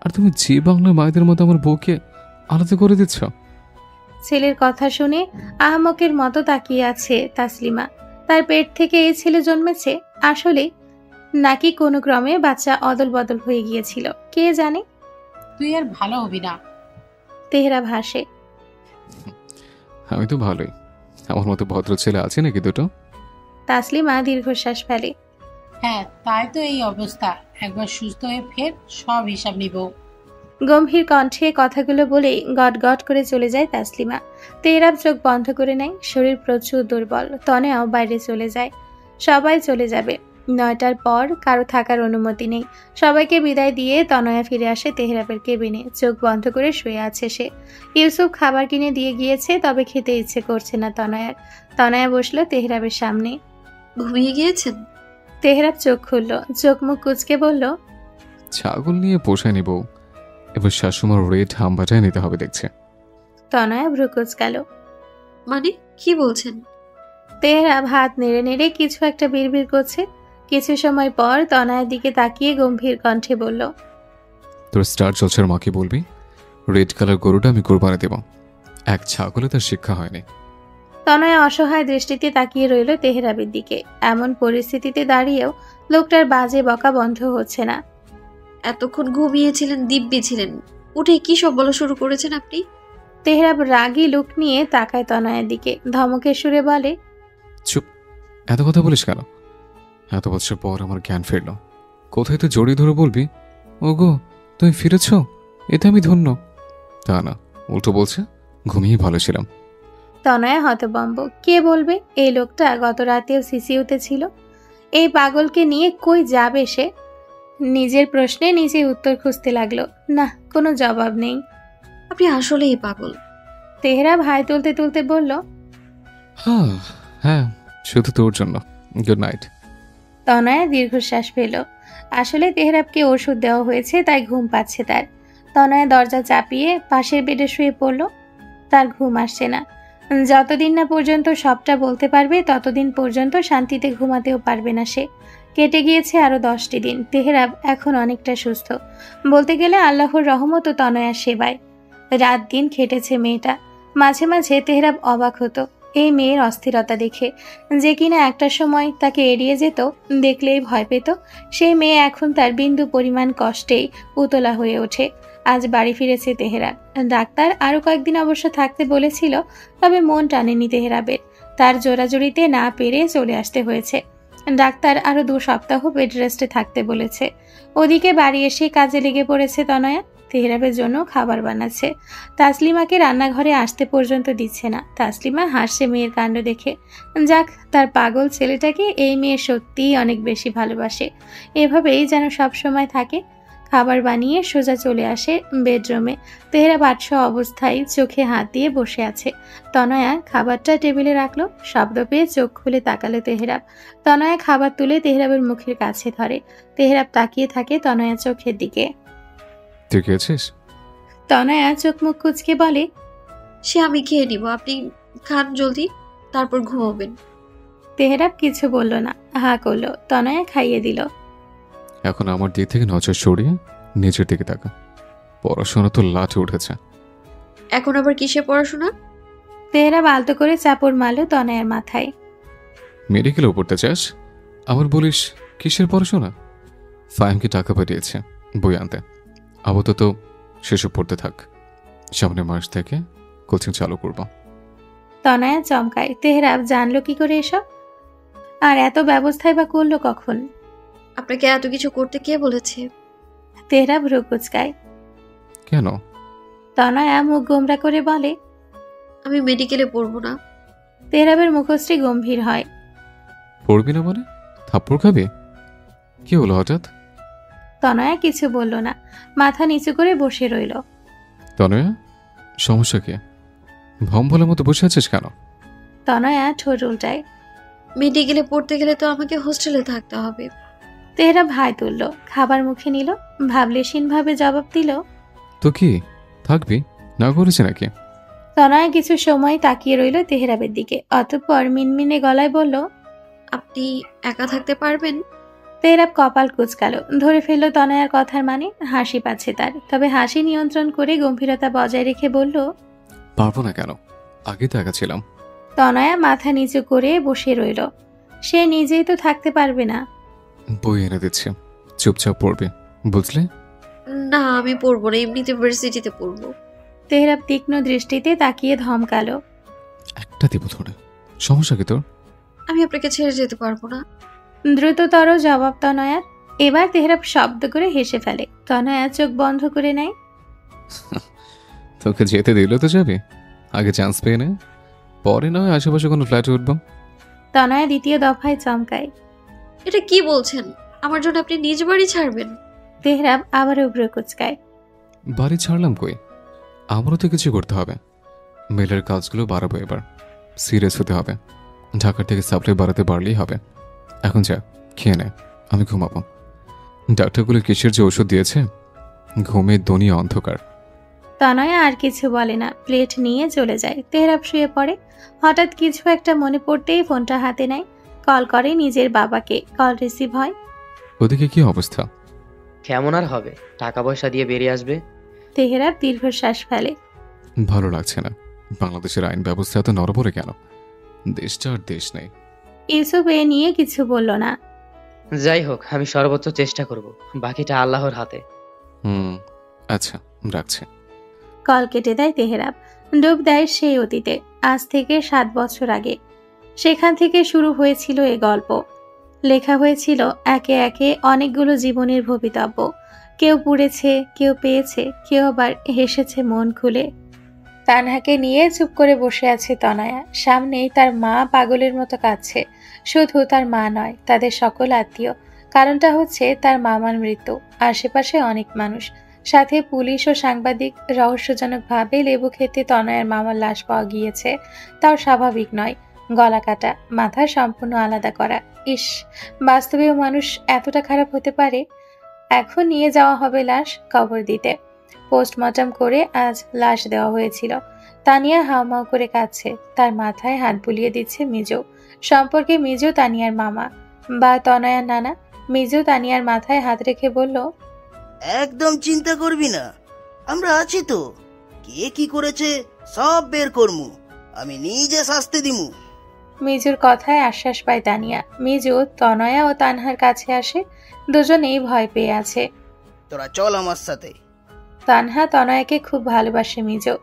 আর তুমি জি বাংলা মায়েদের মতো আমার বউকে আলাদা করে দিচ্ছ। ছেলের কথা শুনে আহমকের মতো তাকিয়ে আছে তাসলিমা। তার পেট থেকে এই ছেলে জন্মেছে আসলে, নাকি কোনো ক্রমে বাচ্চা অদল বদল হয়ে গিয়েছিল, কে জানে। তুই আর ভালো হবি না। তেহরাব হাসে। আমি তো ভালোই, আমার মতো ভদ্র ছেলে আছে নাকি দুটো? তাসলিমা দীর্ঘশ্বাস ফেলে। হ্যাঁ, তাই তো এই অবস্থা, একবার সুস্থ হয়ে ফের সব হিসাব নিব। গম্ভীর কণ্ঠে কথাগুলো বলেই গট গট করে চলে যায় তাসলিমা। তেহরাব চোখ বন্ধ করে নেয়। শরীর প্রচুর দুর্বল। তনয়াও বাইরে চলে যায়। সবাই চলে যাবে। 9টার পর কারো থাকার অনুমতি নেই। সবাইকে বিদায় দিয়ে তনয়া ফিরে আসে তেহরাবের কেবিনে। চোখ বন্ধ করে শুয়ে আছে সে। ইউসুফ খাবার কিনে দিয়ে গিয়েছে, তবে খেতে ইচ্ছে করছে না তনয়ার। তনয়া বসলো তেহরাবের সামনে। ঘুমিয়ে গিয়েছেন? তেহরাব চোখ খুলল, চোখ মুখ কুচকে বলল, ছাগল নিয়ে পোষায় নিব, এবার শাশুমার রেড হাম্বাটায় নিতে হবে দেখছে। তনয়া ভ্রু কুচকাল। মানে কি বলছেন? তেহরাব হাত নেড়ে নেড়ে কিছু একটা বিড়বিড় করছে। কিছু সময় পর তনয়ার দিকে তাকিয়ে গম্ভীর কণ্ঠে বলল, তোর স্টার জলসার মাকে বলবি রেড কালার গরুটা আমি কোরবানি দেব, এক ছাগলে তার শিক্ষা হয়নি। তনয়া অসহায় দৃষ্টিতে তাকিয়ে রইল তেহরাবের দিকে। এমন পরিস্থিতিতে দাঁড়িয়েও লোকটার বাজে বকা বন্ধ হচ্ছে না। এতক্ষণ ঘুমিয়েছিলেন, দিব্যি ছিলেন, উঠে কি সব বলা শুরু করেছেন আপনি? তেহরাব রাগী লুক নিয়ে তাকায় তনয়ার দিকে, ধমকের সুরে বলে, চুপ, এত কথা বলিস কেন? এত বছর পর আমার জ্ঞান ফিরল, কোথায় তো জড়িয়ে ধরে বলবি ওগো তুমি ফিরেছ, এতে আমি ধন্য। তা না, উল্টো বলছে ঘুমিয়ে ভালো ছিলাম। তনয়া হতভম্ব। কে বলবে? এই লোকটা গত রাতেও সিসিউতে ছিল। এই পাগলকে নিয়ে কই যাবে সে? নিজের প্রশ্নে নিজে উত্তর খুঁজতে লাগলো। না, কোনো জবাব নেই। আপনি আসলেই পাগল। তেহরাব হাই তুলতে তুলতে বলল, হ্যাঁ, শুধু তোর জন্য। Good night. তনয়া দীর্ঘশ্বাস ফেল। আসলে তেহরাবকে ওষুধ দেওয়া হয়েছে, তাই ঘুম পাচ্ছে তার। তনয়া দরজা চাপিয়ে পাশের বেডে শুয়ে পড়ল। তার ঘুম আসছে না। যতদিন না পর্যন্ত সবটা বলতে পারবে, ততদিন পর্যন্ত শান্তিতে ঘুমাতেও পারবে না সে। কেটে গিয়েছে আরো 10টি দিন। তেহরাব এখন অনেকটা সুস্থ। বলতে গেলে আল্লাহর রহমত ও তনয়ার সেবায়। রাত দিন খেটেছে মেয়েটা। মাঝে মাঝে তেহরাব অবাক হতো এই মেয়ের অস্থিরতা দেখে। যে কিনা একটা সময় তাকে এড়িয়ে যেত, দেখলেই ভয় পেত, সেই মেয়ে এখন তার বিন্দু পরিমাণ কষ্টেই উতলা হয়ে ওঠে। আজ বাড়ি ফিরেছে তেহরাব। ডাক্তার আরো কয়েকদিন অবশ্য থাকতে বলেছিল, তবে মন টানেনি তেহরাবের। তার জোরাজুরিতে না পেরে চলে আসতে হয়েছে। ডাক্তার আরো 2 সপ্তাহ বেড রেস্টে থাকতে বলেছে। ওদিকে বাড়ি এসে কাজে লেগে পড়েছে তনয়া। তেহরাবের জন্য খাবার বানাচ্ছে। তাসলিমাকে রান্নাঘরে আসতে পর্যন্ত দিচ্ছে না। তাসলিমা হাসছে মেয়ের কাণ্ড দেখে। যাক, তার পাগল ছেলেটাকে এই মেয়ে সত্যিই অনেক বেশি ভালোবাসে। এভাবেই যেন সব সময় থাকে। খাবার বানিয়ে সোজা চলে আসে বেডরুমে। তেহরাব আটশো অবস্থায় চোখে হাত দিয়ে বসে আছে। তনয়া খাবারটা টেবিলে রাখলো। শব্দ পেয়ে চোখ খুলে তাকালো তেহরাব। তনয়া খাবার তুলে তেহরাবের মুখের কাছে ধরে। তেহরাব তাকিয়ে থাকে তনয়া চোখের দিকে। তুই কি আছিস? তনয়া চোখ মুখ কুচকে বলে, সে আমি খেয়ে নিব, আপনি খান জলদি, তারপর ঘুমাবেন। তেহরাব কিছু বলল না, হা করলো। তনয়া খাইয়ে দিল। এখন আমার দিক থেকে নজর সরিয়ে নিচের দিকে তাকা। পড়াশোনা তো লাঠে উঠেছে। এখন আবার কিসে পড়াশোনা? তেহরাব আলতো করে চাপড় মারল তনয়ার মাথায়। মেডিকেলে পড়তে চাস? আবার বলিস কিসের পড়াশোনা? ফাহিমকে টাকা পাঠিয়েছে বই আনতে। আপাতত সেসব পড়তে থাক, সামনের মাস থেকে কোচিং চালু করব। তনয়া চমকায়। তেহরাব জানলো কি করে এসব? আর এত ব্যবস্থাই বা করলো কখন? আপনাকে এত কিছু করতে কে বলেছে? তেহরাব ভ্রু কুচকায়। কেন? তনয়া মুখ গোমরা করে বলে। আমি মেডিকেলে পড়বো না। তেহরাবের মুখশ্রী গম্ভীর হয়। পড়বি না মানে? থাপ্পড় খাবি? কি হলো হঠাৎ? তনয়া কিছু বলল না, মাথা নিচু করে বসে রইল। তনয়া, সমস্যা কি? ভম ভোলার মতো বসে আছিস কেন? তনয়া ঠোঁট উল্টায়। মেডিকেলে পড়তে গেলে তো আমাকে হোস্টেলে থাকতে হবে। তেহরাব হাই তুলল, খাবার মুখে নিল, ভাবলেশীন ভাবে জবাব দিল। তো কি থাকবি? না করেছে নাকি? তনয়া কিছু সময় তাকিয়ে রইল তেহরাবের দিকে, অতঃপর মিনমিনে গলায় বলল, আপনি একা থাকতে পারবেন? তেহরাব কপাল কুচকাল, ধরে ফেলল তনয়ার কথার মানে। হাসি পাচ্ছে তার, তবে হাসি নিয়ন্ত্রণ করে গম্ভীরতা বজায় রেখে বলল, পারবো না কেন? আগে তো একা ছিলাম। তনয়া মাথা নিচু করে বসে রইল। সে নিজেই তো থাকতে পারবে না। বই এনে দিচ্ছে, চুপচাপ পড়বে, বুঝলে? না, আমি পড়বো না, এমনিতে ভার্সিটিতে পড়বো। তেহরাব তীক্ষ্ণ দৃষ্টিতে তাকিয়ে ধমকালো। একটা দিব ধরে, সমস্যা কি তোর? আমি আপনাকে ছেড়ে যেতে পারবো না। দ্রুততর জবাব তনয়ার। এবার তেহরাব শব্দ করে হেসে ফেলে। তনয়া চোখ বন্ধ করে নেয়। তোকে যেতে দিল তো যাবে, আগে চান্স পেয়ে নে, পরে নয় আশেপাশে কোনো ফ্ল্যাটে উঠবো। তনয়া দ্বিতীয় দফায় চমকায়। এটা কি বলছেন? আমার জন্য আপনি নিজ বাড়ি ছাড়বেন? তেহরাব আবার উগ্র কুচকায়। বাড়ি ছাড়লাম কই, আমারও তো কিছু করতে হবে। মেলের কাজগুলো বাড়াবো এবার, সিরিয়াস হতে হবে। ঢাকার থেকে সাপ্লাই বাড়াতে পারলেই হবে। এখন যা, খেয়ে নে, আমি ঘুমাবো। ডাক্তারগুলো কিসের যে ওষুধ দিয়েছে, ঘুমের দুনিয়া অন্ধকার। তনয়া আর কিছু বলে না, প্লেট নিয়ে চলে যায়। তেহরাব শুয়ে পড়ে। হঠাৎ কিছু একটা মনে পড়তেই ফোনটা হাতে নেয়। কল করে নিজের বাবাকে। কল রিসিভ হয়। ওদিকে কি অবস্থা? কেমন আর হবে, টাকা পয়সা দিয়ে বেরিয়ে আসবে। তেহরাব দীর্ঘশ্বাস ফেলে। ভালো লাগছে না। বাংলাদেশের আইন ব্যবস্থা এত নড়বড়ে কেন? দেশটা আর দেশ নেই। ইউসুফ এ নিয়ে কিছু বলল না। যাই হোক, আমি সর্বোচ্চ চেষ্টা করব, বাকিটা আল্লাহর হাতে। আচ্ছা, রাখছি। কল কেটে দেয় তেহরাব। ডুব দেয় সেই অতীতে, আজ থেকে 7 বছর আগে। সেখান থেকে শুরু হয়েছিল এ গল্প। লেখা হয়েছিল একে একে অনেকগুলো জীবনের ভবিতব্য। কেউ পুড়েছে, কেউ পেয়েছে, কেউ আবার হেসেছে মন খুলে। তানহাকে নিয়ে চুপ করে বসে আছে তনয়া। সামনেই তার মা পাগলের মতো কাঁদছে। শুধু তার মা নয়, তাদের সকল আত্মীয়। কারণটা হচ্ছে তার মামার মৃত্যু। আশেপাশে অনেক মানুষ, সাথে পুলিশ ও সাংবাদিক। রহস্যজনকভাবে লেবু খেতে তনয়ার মামার লাশ পাওয়া গিয়েছে। তাও স্বাভাবিক নয়, গলা কাটা, মাথা সম্পূর্ণ আলাদা করা। ইস, বাস্তবেও মানুষ এতটা খারাপ হতে পারে। এখন নিয়ে যাওয়া হবে লাশ কবর দিতে। পোস্টমর্টম করে আজ লাশ দেওয়া হয়েছিল। তানিয়া হাউমাউ করে কাঁদছে। তার মাথায় হাত বুলিয়ে দিচ্ছে মিজো। সম্পর্কে মিজো তানিয়ার মামা বা তনয়ার নানা। মিজো তানিয়ার মাথায় হাত রেখে বলল, একদম চিন্তা করবি না, আমরা আছি তো। কে কি করেছে সব বের করমু, আমি নিজে শাস্তি দিমু। মিজুর কথায় আশ্বাস পায় তানিয়া। মিজু তনয়া ও তানহার কাছে আসে। দুজনেই ভয় পেয়ে আছে। তোরা চল আমার সাথে। তানহা তনয়াকে খুব ভালোবাসে মিজো,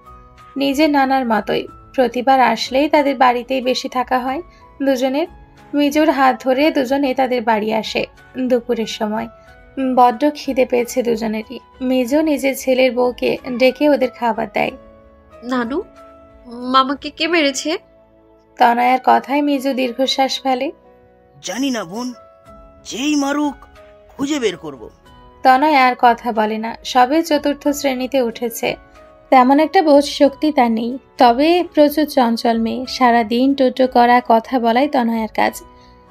নিজের নানার মতোই। প্রতিবার আসলেই তাদের বাড়িতেই বেশি থাকা হয় দুজনের। মিজোর হাত ধরে দুজনে তাদের বাড়ি আসে দুপুরের সময়। বড্ড খিদে পেয়েছে দুজনেরই। মিজো নিজের ছেলের বউকে ডেকে ওদের খাবার দেয়। নানু, মামাকে কে মেরেছে? তনয়ার কথায় মিজো দীর্ঘশ্বাস ফেলে। জানি না বোন, যেই মারুক খুঁজে বের করব। তনয়া আর কথা বলে না। সবে 4র্থ শ্রেণীতে উঠেছে। তেমন একটা বোধ শক্তি তার নেই, তবে প্রচুর চঞ্চল মেয়ে। সারাদিন টোটো করা, কথা বলাই তনয়ার কাজ।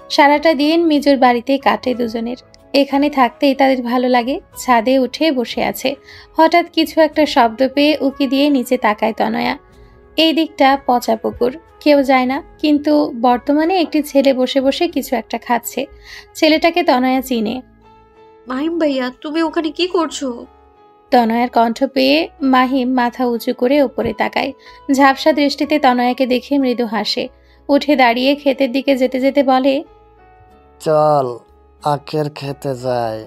সারাটা দিন মিজোর বাড়িতেই কাটে দুজনের। এখানে থাকতেই তাদের ভালো লাগে। ছাদে উঠে বসে আছে। হঠাৎ কিছু একটা শব্দ পেয়ে উকি দিয়ে নিচে তাকায় তনয়া। এই দিকটা পচা পুকুর, কেউ যায় না, কিন্তু বর্তমানে একটি ছেলে বসে বসে কিছু একটা খাচ্ছে। ছেলেটাকে তনয়া চিনে। মাহিম ভাইয়া, তুমি ওখানে কি করছো? তনয়ার কণ্ঠ পেয়ে মাহিম মাথা উঁচু করে উপরে তাকায়। ঝাপসা দৃষ্টিতে তনয়াকে দেখে মৃদু হাসে। উঠে দাঁড়িয়ে ক্ষেতের দিকে যেতে যেতে বলে, চল আখের খেতে যাই।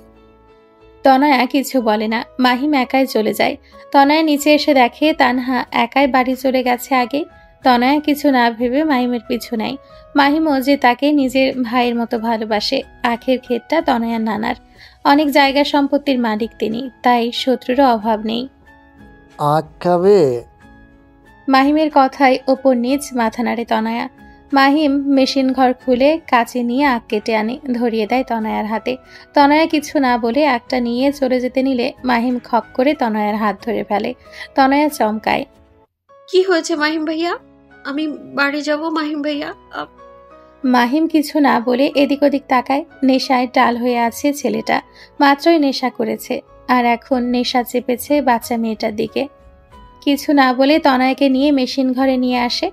তনয়া কিছু বলে না। মাহিম একাই চলে যায়। তনয়া নিচে এসে দেখে তানহা একাই বাড়ি চলে গেছে আগে। তনয়া কিছু না ভেবে মাহিমের পিছু নেয়। মাহিমও যে তাকে নিজের ভাইয়ের মতো ভালোবাসে। আখের ক্ষেতটা তনয়ার নানার, অনেক জায়গা সম্পত্তির মালিক তিনি, তাই শত্রুরও অভাব নেই। আখ খাবে? মাহিমের কথায় ওপর নিচ মাথা নাড়ে তনয়া। মাহিম মেশিন ঘর খুলে কাঁচি নিয়ে আখ কেটে আনে, ধরিয়ে দেয় তনয়ার হাতে। তনয়া কিছু না বলে একটা নিয়ে চলে যেতে নিলে মাহিম খপ করে তনয়ার হাত ধরে ফেলে। তনয়া চমকায়। কি হয়েছে মাহিম ভাইয়া? আমি বাড়ি যাব মাহিম ভাইয়া। মাহিম কিছু না বলে এদিক ওদিক তাকায়। নেশায় টাল হয়ে আছে ছেলেটা, মাত্রই নেশা করেছে, আর এখন নেশা চেপেছে বাচ্চা মেয়েটার দিকে। কিছু না বলে তনয়াকে নিয়ে মেশিন ঘরে নিয়ে আসে,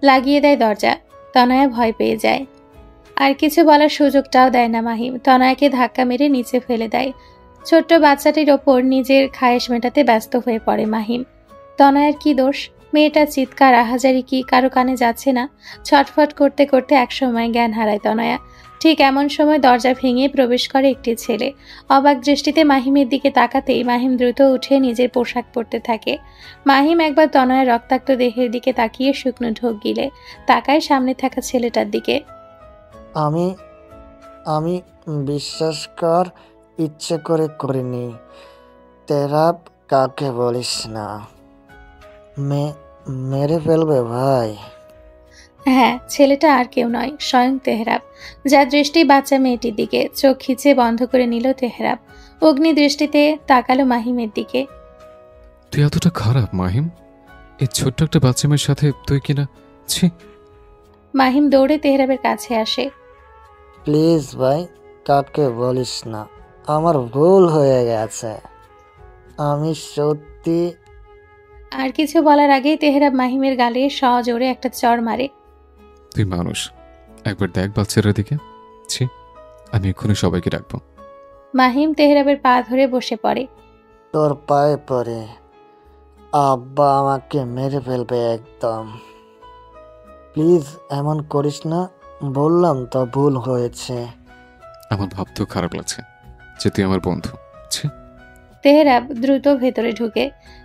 লাগিয়ে দেয় দরজা। তনয়া ভয় পেয়ে যায়, আর কিছু বলার সুযোগটাও দেয় না মাহিম। তনয়াকে ধাক্কা মেরে নিচে ফেলে দেয়। ছোট্ট বাচ্চাটির ওপর নিজের খায়েশ মেটাতে ব্যস্ত হয়ে পড়ে মাহিম। তনয়ার কি দোষ? মেয়েটার চিৎকার আহাজারি কি কারো কানে যাচ্ছে না? ছটফট করতে করতে একসময় জ্ঞান হারায় তনয়া। ঠিক এমন সময় দরজা ভেঙে প্রবেশ করে একটি ছেলে। অবাক দৃষ্টিতে মাহিমের দিকে তাকাতেই মাহিম দ্রুত উঠে নিজের পোশাক পরতে থাকে। মাহিম একবার তনয়ার রক্তাক্ত দেহের দিকে তাকিয়ে শুকনো ঢোক গিলে তাকায় সামনে থাকা ছেলেটার দিকে। আমি আমি বিশ্বাস কর, ইচ্ছে করে করিনি। তেরাপ কাউকে বলিস না, মেরে ফেলবে ভাই। হ্যাঁ, ছেলেটা আর কেউ নয়, স্বয়ং তেহরাব, যার দৃষ্টি বাচ্চা মেয়েটির দিকে। চোখ খিচে বন্ধ করে নিল তেহরাব, অগ্নি দৃষ্টিতে তাকালো মাহিমের দিকে। তুই এতটা খারাপ মাহিম? এই ছোট্ট একটা বাচ্চা মেয়ের সাথে তুই কিনা, ছি। মাহিম দৌড়ে তেহরাবের কাছে আসে। প্লিজ ভাই, কাউকে বলিস না, আমার ভুল হয়ে গেছে, আমি সত্যি। আর কিছু বলার আগেই তেহরাব মাহিমের গালে সজোরে একটা চড় মারে। তুই মানুষ, একবার দেখ বাচ্চাটার দিকে, ছি। আমি এক্ষুনি সবাইকে ডাকবো। মাহিম তেহরাবের পা ধরে বসে পড়ে। তোর পায়ে পড়ে, আব্বা আমাকে মেরে ফেলবে একদম। প্লিজ এমন করিস না, বললাম তো ভুল হয়েছে। আমার ভাবতেও খারাপ লাগছে যে তুই আমার বন্ধু, ছি। তেহরাব দ্রুত ভেতরে ঢুকে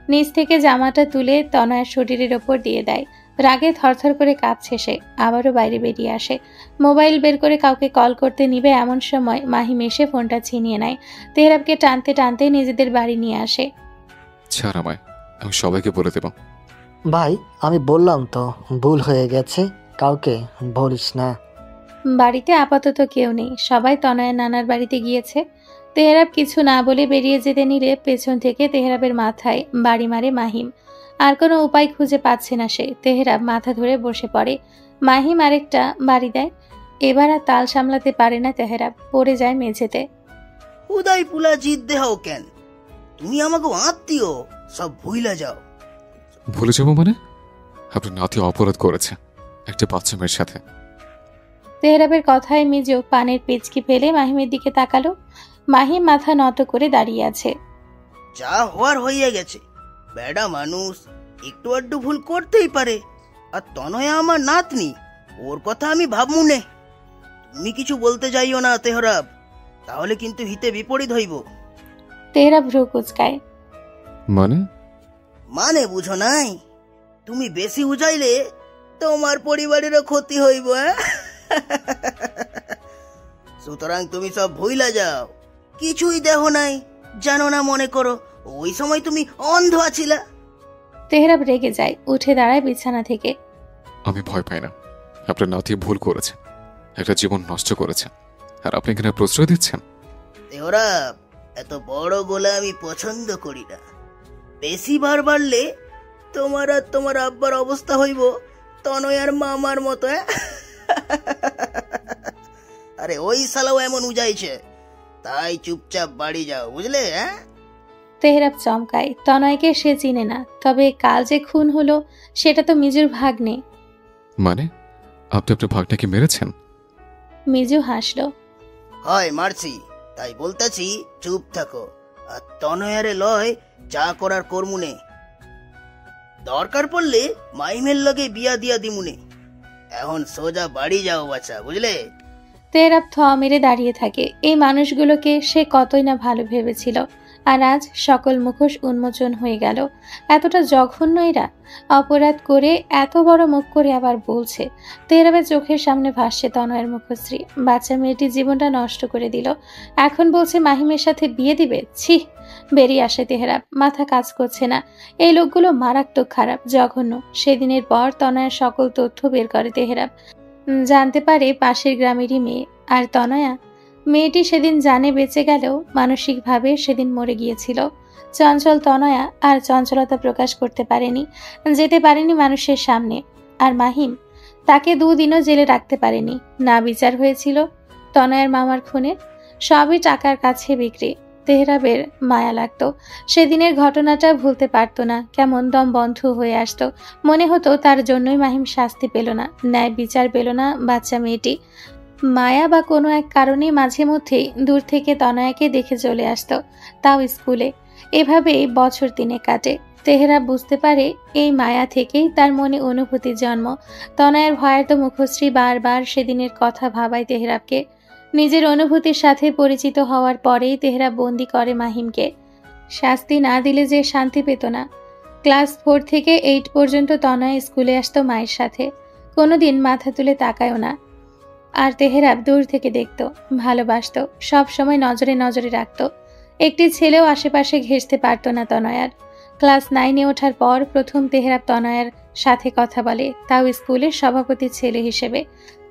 নিচ থেকে জামাটা তুলে তনয়ার শরীরের ওপর দিয়ে দেয়। রাগে থরথর করে কাঁপছে সে, আবারও বাইরে বেরিয়ে আসে। মোবাইল বের করে কাউকে কল করতে নিবে এমন সময় মাহিম এসে ফোনটা ছিনিয়ে নেয়। তেহরাবকে টানতে টানতে নিজেদের বাড়ি নিয়ে আসে। ছাড় আমায়, আমি সবাইকে বলে দেব। ভাই আমি বললাম তো ভুল হয়ে গেছে, কাউকে বলিস না। বাড়িতে আপাতত কেউ নেই, সবাই তনয়ের নানার বাড়িতে গিয়েছে। তেহরাব কিছু না বলে বেরিয়ে যেতে নিলে পেছন থেকে তেহরাবের মাথায় বাড়ি মারে মাহিম। আর কোনো উপায় খুঁজে পাচ্ছে না সে। তেহরাব মাথা ধরে বসে পড়ে। মাহিম আরেকটা বাড়ি দেয়। এবার আর তাল সামলাতে পারে না তেহরাব, পড়ে যায় মেঝেতে। উদয় পুলা জিত দেহ কেন? তুমি আমাকে আত্মীয়, সব ভুইলা যাও। ভুলে যাবো মানে? আপনার নাতি অপরাধ করেছে একটা বাচ্চা মেয়ের সাথে। তেহরাবের কথায় মিজু পানের পেচকি ফেলে মাহিমের দিকে তাকালো। মাহিম মাথা নত করে দাঁড়িয়ে আছে। যা হওয়ার হইয়া গেছে, বেড়া মানুষ একটু আড্ডু ভুল করতেই পারে। আর তনয়া আমার নাতনি, ওর কথা আমি ভাবমু নে। তুমি কিছু বলতে যাইও না তেহরাব, তাহলে কিন্তু হিতে বিপরীত হইব। তেহরাব ভ্রু কুচকায়। মানে বুঝো নাই? তুমি বেশি উজাইলে তোমার পরিবারেরও ক্ষতি হইব। সুতরাং তুমি সব ভুইলা যাও, কিছুই দেহ নাই, জানো না মনে করো ওই সময় তুমি অন্ধ আছিলা। তেহরাব রেগে যায়, উঠে দাঁড়ায় বিছানা থেকে। আমি ভয় পাই না, আপনার নাতি ভুল করেছে, একটা জীবন নষ্ট করেছে, আর আপনি এখানে প্রশ্রয় দিচ্ছেন। তেহরাব, এত বড় গোলা আমি পছন্দ করি না। বেশি বার বাড়লে তোমার আর তোমার আব্বার অবস্থা হইব তনয়ার মামার মতো। আরে ওই শালাও এমন উজাইছে, তাই চুপচাপ বাড়ি যাও, বুঝলে? তেহরাব চমকায়। তনয়কে সে চিনে না, তবে কাল যে খুন হলো সেটা তো মিজুর ভাগ্নে। মানে আপনি আপনার ভাগটাকে মেরেছেন? মিজু হাসলো। হয় মারছি, তাই বলতেছি চুপ থাকো। আর তনয়ারে লয় যা করার কর্মুনে, দরকার পড়লে মাইমের লগে বিয়া দিয়া দিমুনে। এখন সোজা বাড়ি যাও বাচ্চা, বুঝলে? তেহরাব থ মেরে দাঁড়িয়ে থাকে। এই মানুষগুলোকে সে কতই না ভালো ভেবেছিল, আর আজ সকল মুখোশ উন্মোচন হয়ে গেল। এতটা জঘন্য এরা, অপরাধ করে এত বড় মুখ করে আবার বলছে। তেহরাবের চোখের সামনে ভাসছে তনয়ের মুখশ্রী। বাচ্চা মেয়েটি জীবনটা নষ্ট করে দিল, এখন বলছে মাহিমের সাথে বিয়ে দিবে। ছি! বেরিয়ে আসে তেহরাব, মাথা কাজ করছে না। এই লোকগুলো মারাত্মক খারাপ, জঘন্য। সেদিনের পর তনয়ের সকল তথ্য বের করে তেহরাব। জানতে পারে পাশের গ্রামেরই মেয়ে। আর তনয়া, মেয়েটি সেদিন জানে বেঁচে গেলেও মানসিকভাবে সেদিন মরে গিয়েছিল। চঞ্চল তনয়া আর চঞ্চলতা প্রকাশ করতে পারেনি, যেতে পারেনি মানুষের সামনে। আর মাহিম, তাকে 2 দিনও জেলে রাখতে পারেনি। না বিচার হয়েছিল তনয়ার মামার খুনের। সবই টাকার কাছে বিক্রি। তেহরাবের মায়া লাগতো। সেদিনের ঘটনাটা ভুলতে পারতো না। কেমন দম বন্ধ হয়ে আসতো। মনে হতো তার জন্যই মাহিম শাস্তি পেল না, ন্যায় বিচার পেল না বাচ্চা মেয়েটি। মায়া বা কোনো এক কারণে মাঝে মধ্যেই দূর থেকে তনয়াকে দেখে চলে আসতো, তাও স্কুলে। এভাবেই বছর 3 কাটে। তেহরাব বুঝতে পারে এই মায়া থেকেই তার মনে অনুভূতির জন্ম। তনয়ের ভয়ার্ত মুখশ্রী বারবার সেদিনের কথা ভাবায় তেহরাবকে। নিজের অনুভূতির সাথে পরিচিত হওয়ার পরেই তেহরাব বন্দি করে মাহিমকে। শাস্তি না দিলে যে শান্তি পেত না। ক্লাস 4 থেকে 8 পর্যন্ত তনয় স্কুলে আসতো মায়ের সাথে। কোনোদিন মাথা তুলে তাকায়ও না। আর তেহরাব দূর থেকে দেখত, ভালোবাসত, সব সময় নজরে নজরে রাখত। একটি ছেলেও আশেপাশে ঘেঁষতে পারত না তনয়ার। ক্লাস 9-এ ওঠার পর প্রথম তেহরাব তনয়ার সাথে কথা বলে, তাও স্কুলের সভাপতি ছেলে হিসেবে।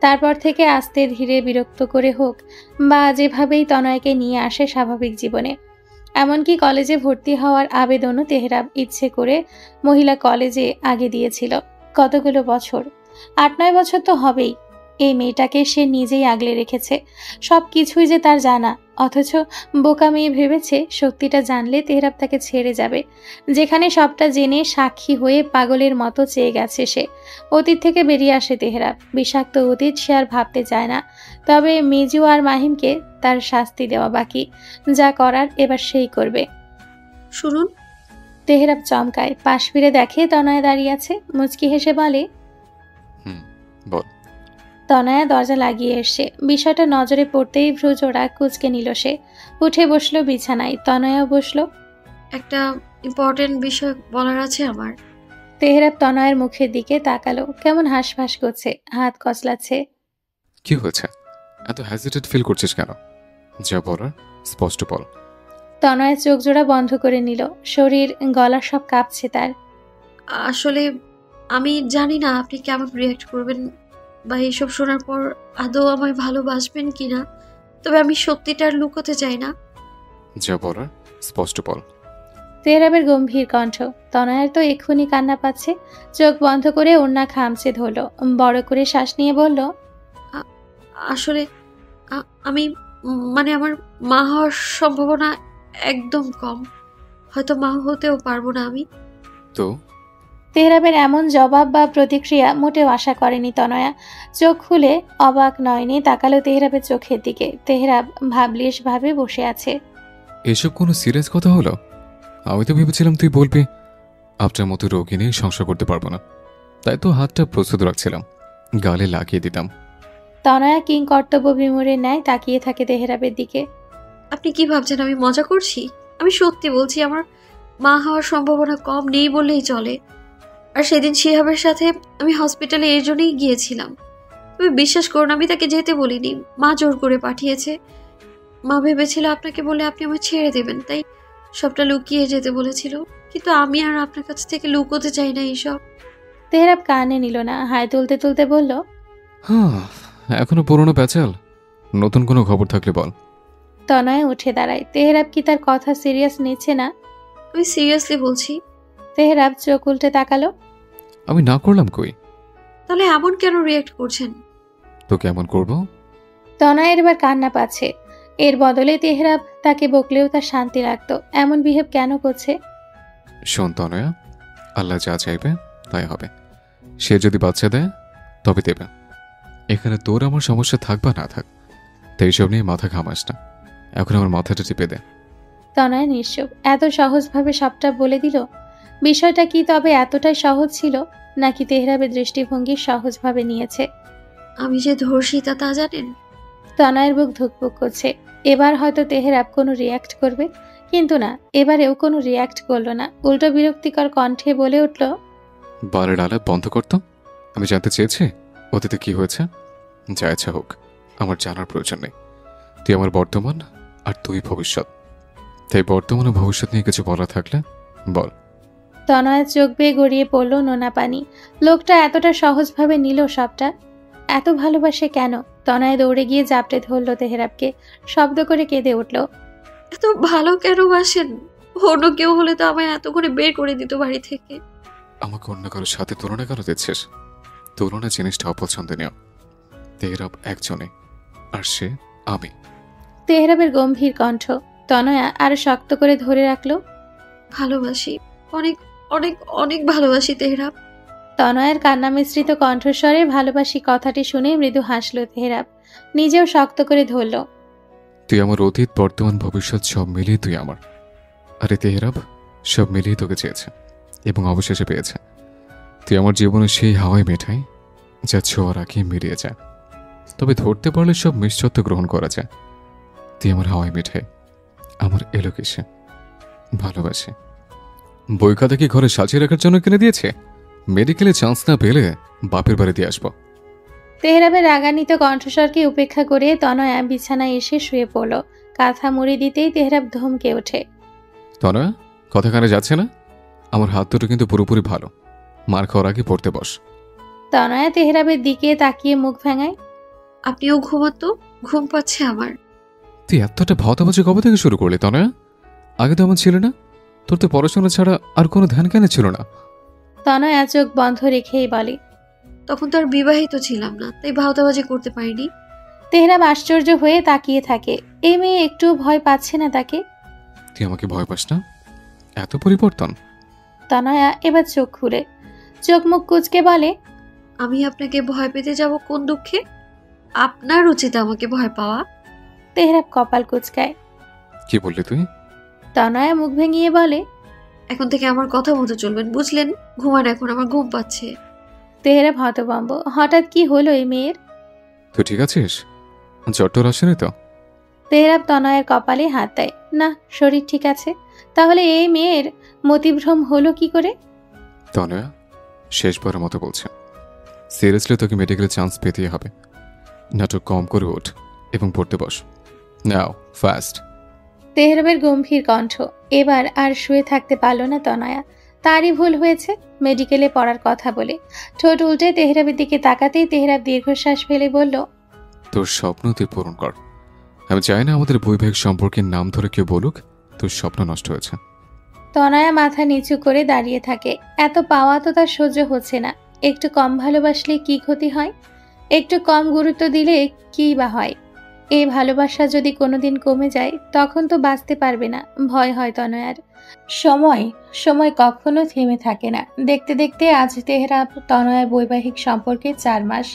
তারপর থেকে আস্তে ধীরে বিরক্ত করে হোক বা যেভাবেই তনয়কে নিয়ে আসে স্বাভাবিক জীবনে। এমনকি কলেজে ভর্তি হওয়ার আবেদনও তেহরাব ইচ্ছে করে মহিলা কলেজে আগে দিয়েছিল। কতগুলো বছর, 8-9 বছর তো হবেই। এই মেয়েটাকে সে নিজেই আগলে রেখেছে। সব কিছুই যে তার জানা, অথচ বোকা মেয়ে ভেবেছে সত্যিটা জানলে তেহরাব তাকে ছেড়ে যাবে। যেখানে সবটা জেনে সাক্ষী হয়ে পাগলের মতো চেয়ে গেছে সে। অতীত থেকে বেরিয়ে আসে তেহরাব। বিষাক্ত অতীত সে আর ভাবতে চায় না। তবে মিজু আর মাহিমকে তার শাস্তি দেওয়া বাকি। যা করার এবার সেই করবে। শুনুন। তেহরাব চমকায়, পাশ ফিরে দেখে তনয়া দাঁড়িয়ে আছে। মুচকি হেসে বলে, বল। তনয়া দরজা লাগিয়ে এসছে। বিষয়টা নজরে পড়তেই ভ্রুজোড়া কুঁচকে নিল সে। উঠে বসলো বিছানায়। তনয়াও বসলো। একটা ইম্পর্টেন্ট বিষয় বলার আছে আমার। তেহরাব তনয়ের মুখের দিকে তাকালো। কেমন হাঁসফাঁস করছে, হাত কচলাচ্ছে। কি হয়েছে? এত হেজিটেট ফিল করছিস কেন? যা বলার স্পষ্ট বল। তনয়ের চোখ জোড়া বন্ধ করে নিল। শরীর, গলা সব কাঁপছে তার। আসলে আমি জানি না আপনি কেমন রিয়াক্ট করবেন বা এইসব শোনার পর আদৌ আমায় ভালোবাসবেন কিনা। তবে আমি সত্যিটা আর লুকোতে চাই না। যা বলার স্পষ্ট বল। তেহরাবের গম্ভীর কণ্ঠ। তনয়ের তো এক্ষুনি কান্না পাচ্ছে। চোখ বন্ধ করে ওড়না খামচে ধরল। বড় করে শ্বাস নিয়ে বলল, আসলে আমি মানে আমার মা হওয়ার সম্ভাবনা একদম কম। হয়তো মা হতেও পারবো না আমি। তো তেহরাবের এমন জবাব বা প্রতিক্রিয়া মোটেও আশা করেনি তনয়া। চোখ খুলে অবাক নয়নে তাকালো তেহরাবের চোখের দিকে। তেহরাব ভাবলিশ ভাবে বসে আছে। এসব কোনো সিরিয়াস কথা হলো? আমি তো ভেবেছিলাম তুই বলবি আপনার মতো রোগী নিয়ে সংসার করতে পারবো না, তাই তো হাতটা প্রস্তুত রাখছিলাম, গালে লাগিয়ে দিতাম। তনয়া কিং কর্তব্য বিমূঢ়ের ন্যায় তাকিয়ে থাকে তেহরাবের দিকে। আপনি কি ভাবছেন আমি মজা করছি? আমি সত্যি বলছি, আমার মা হওয়ার সম্ভাবনা কম নেই বললেই চলে। আর সেদিন শিহাবের সাথে আমি হসপিটালে এর জন্যই গিয়েছিলাম। তুমি বিশ্বাস করুন, আমি তাকে যেতে বলিনি, মা জোর করে পাঠিয়েছে। মা ভেবেছিল আপনাকে বলে আপনি আমায় ছেড়ে দেবেন, তাই সবটা লুকিয়ে যেতে বলেছিল। কিন্তু আমি আর আপনার কাছ থেকে লুকোতে চাই না এইসব। তেহরাব কানে নিল না, হাই তুলতে তুলতে বলল, হ্যাঁ, এখনো পুরনো প্যাচাল। নতুন কোনো খবর থাকলে বল। তনয় উঠে দাঁড়ায়। তেহরাব কি তার কথা সিরিয়াস নিচ্ছে না? আমি সিরিয়াসলি বলছি। তেহরাব চোখ উল্টে তাকালো। আমি না করলাম কই? তাহলে এমন কেন রিয়েক্ট করছেন? তো কেমন করব? তনয়ের এবার কান্না পাচ্ছে। এর বদলে তেহরাব তাকে বকলেও তার শান্তি লাগতো। এমন বিহেভ কেন করছে? শোন তনয়া, আল্লাহ যা চাইবে তাই হবে। সে যদি বাচ্চা দেয় তবে দেবে। এখানে তোর আমার সমস্যা থাক বা না থাক, তাই সব নিয়ে মাথা ঘামাস না। এখন আমার মাথাটা টিপে দে। তনয় নিশ্চুপ। এত সহজভাবে সবটা বলে দিল। বিষয়টা কি তবে এতটাই সহজ ছিল, নাকি তেহরাবের দৃষ্টিভঙ্গি সহজভাবে নিয়েছে? আমি যে ধর্ষিতা তা জানেন? তনয়ের বুক ধুকপুক করছে। এবার হয়তো তেহরাব কোনো রিয়াক্ট করবে, কিন্তু না, এবারেও কোনো রিয়াক্ট করলো না, উল্টো বিরক্তিকর কণ্ঠে বলে উঠল, বারে ডালা বন্ধ করতো। আমি জানতে চেয়েছি অতীতে কি হয়েছে। যা ইচ্ছা হোক, আমার জানার প্রয়োজন নেই। তুই আমার বর্তমান আর তুই ভবিষ্যৎ। তাই বর্তমান ও ভবিষ্যৎ নিয়ে কিছু বলা থাকলে বল। তনয়ের চোখ বেয়ে গড়িয়ে পড়ল নোনা পানি। লোকটা এতটা সহজভাবে নিল সবটা, এত ভালোবাসে কেন? তনয় দৌড়ে গিয়ে জাপটে ধরল তেহরাবকে, শব্দ করে কেঁদে উঠল। এত ভালো কেন বাসেন? অন্য কেউ হলে তো আমায় এত করে বের করে দিত বাড়ি থেকে। আমাকে অন্য কারোর সাথে তুলনা কেন দিচ্ছিস? তুলনা জিনিসটা অপছন্দনীয়। তেহরাব একজনে, আর সে আমি। তেহরাবের গম্ভীর কণ্ঠ। তনয়া আরো শক্ত করে ধরে রাখলো। ভালোবাসি, অনেক অনেক অনেক ভালোবাসি তেহরাব। তনয়ের কান্না মিশ্রিত কণ্ঠস্বরে ভালোবাসি কথাটি শুনে মৃদু হাসল তেহরাব, নিজেও শক্ত করে ধরল। তুই আমার অতীত, বর্তমান, ভবিষ্যৎ সব মিলিয়ে তুই আমার। আরে তেহরাব, সব মিলিয়ে তোকে চেয়েছে এবং অবশেষে পেয়েছে। তুই আমার জীবনে সেই হাওয়াই মেঠাই যা ছোঁয়ার আগে মিলিয়ে যায়, তবে ধরতে পারলে সব মিশ্রত্ব গ্রহণ করা যায়। তুই আমার হাওয়াই মেঠাই, আমার এলোকেশে ভালোবাসে। বই খাতা কি ঘরে সাজিয়ে রাখার জন্য কিনে দিয়েছে? মেডিকেলে চান্স না পেলে বাপের বাড়ি দিয়ে আসবো। তেহরাবের রাগান্বিত কণ্ঠস্বরকে উপেক্ষা করে তনয়া বিছানায় এসে শুয়ে পড়ল। কাঁথা মুড়ি দিতেই তেহরাব ধমকে ওঠে। তনয়া, কথা কানে যাচ্ছে না? আমার হাত দুটো কিন্তু পুরোপুরি ভালো। মার খাওয়ার আগে পড়তে বস। তনয়া তেহরাবের দিকে তাকিয়ে মুখ ভেঙায়। আপনিও ঘুমাতো, ঘুম পাচ্ছে আমার। তুই এতটা ভাওতাবাজি কবে থেকে শুরু করলি তনয়া? আগে তো এমন ছিল না। তোর তো পড়াশোনা ছাড়া আর কোনো ধ্যান জ্ঞানে ছিল না। তনয়া চোখ বন্ধ রেখেই বলে। তখন তো আর বিবাহিত ছিলাম না, তাই ভাওতাবাজি করতে পারিনি। তেহরাব আশ্চর্য হয়ে তাকিয়ে থাকে। এই মেয়ে একটু ভয় পাচ্ছে না তাকে? তুই আমাকে ভয় পাস না? এত পরিবর্তন? তনয়া এবার চোখ খুলে চোখ মুখ কুচকে বলে, আমি আপনাকে ভয় পেতে যাব কোন দুঃখে? আপনার উচিত আমাকে ভয় পাওয়া। তেহরাব কপাল কুচকায়। কি বললি তুই? তনয়া মুখ ভেঙিয়ে বলে, এখন থেকে আমার কথা মতো চলবেন, বুঝলেন? ঘুমান এখন, আমার ঘুম পাচ্ছে। তেহরাব হতভম্ব। হঠাৎ কি হলো এই মেয়ের? তুই ঠিক আছিস? জ্বর আসেনি তো? তেহরাব তনয়ের কপালে হাত দেয়। না, শরীর ঠিক আছে। তাহলে এই মেয়ের মতিভ্রম হলো কি করে? তনয়া, শেষবারের মতো বলছে, সিরিয়াসলি তোকে মেডিকেলে চান্স পেতেই হবে। নাটক কম করে ওঠ এবং পড়তে বস। নাও ফাস্ট। তেহরাবের গম্ভীর কণ্ঠ। এবার আর শুয়ে থাকতে পারল না তনয়া। তারই ভুল হয়েছে মেডিকেলে পড়ার কথা বলে। ঠোঁট উল্টে তেহরাবের দিকে তাকাতেই তেহরাব দীর্ঘশ্বাস ফেলে বলল, তোর স্বপ্ন তুই পূরণ কর। আমি চাই না আমাদের বৈবাহিক সম্পর্কের নাম ধরে কেউ বলুক তোর স্বপ্ন নষ্ট হয়েছে। তনয়া মাথা নিচু করে দাঁড়িয়ে থাকে। এত পাওয়া তো তার সহ্য হচ্ছে না। একটু কম ভালোবাসলে কি ক্ষতি হয়? একটু কম গুরুত্ব দিলে কি বা হয়? এই ভালোবাসা যদি কোনোদিন কমে যায় তখন তো বাঁচতে পারবে না। ভয় হয় তনয়ার। সময় কখনো থেমে থাকে না। দেখতে দেখতে আজ তেহরাব তনয়ার বৈবাহিক সম্পর্কে 4 মাস।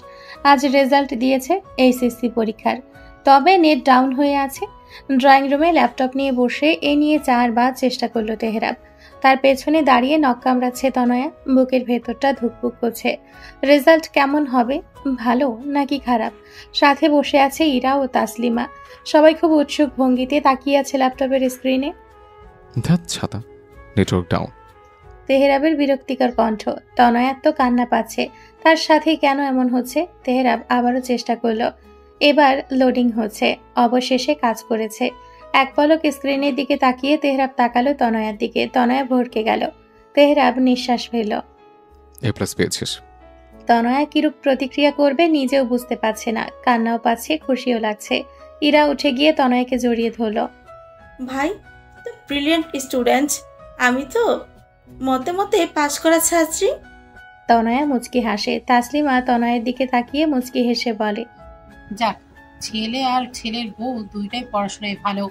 আজ রেজাল্ট দিয়েছে এইচএসসি পরীক্ষার। তবে নেট ডাউন হয়ে আছে। ড্রয়িং রুমে ল্যাপটপ নিয়ে বসে এ নিয়ে 4 বার চেষ্টা করলো তেহরাব। তার পেছনে দাঁড়িয়ে নখ কামড়াচ্ছে তনয়া। বুকের ভেতরটা ধুকপুক করছে। রেজাল্ট কেমন হবে? ভালো নাকি খারাপ? সাথে বসে আছে ইরা ও তাসলিমা। সবাই খুব উৎসুক ভঙ্গিতে তাকিয়ে আছে ল্যাপটপের স্ক্রিনে। ধ্যাৎ ছাতা, নেটওয়ার্ক ডাউন। তেহরাবের বিরক্তিকর কণ্ঠ। তনয়ার তো কান্না পাচ্ছে। তার সাথে কেন এমন হচ্ছে? তেহরাব আবারও চেষ্টা করলো। এবার লোডিং হচ্ছে। অবশেষে কাজ করেছে। এক পলক স্ক্রিনের দিকে তাকিয়ে তেহরাব তাকালো তনয়ার দিকে। তনয়া ভড়কে গেল। তেহরাব নিঃশ্বাস ফেলল। এ প্লাস পেয়েছিস। তনয়া কিরূপ প্রতিক্রিয়া করবে নিজেও বুঝতে পারছে না। কান্নাও পাচ্ছে, খুশিও লাগছে। ইরা উঠে গিয়ে তনয়াকে জড়িয়ে ধরল। ভাই তো ব্রিলিয়েন্ট স্টুডেন্ট। আমি তো মতে মতে পাস করা ছাত্রী। তনয়া মুচকি হাসে। তাসলিমা তনয়ের দিকে তাকিয়ে মুচকি হেসে বলে, যাক, ছেলে আর ছেলের বউ দুইটাই পড়াশোনায় ভালো।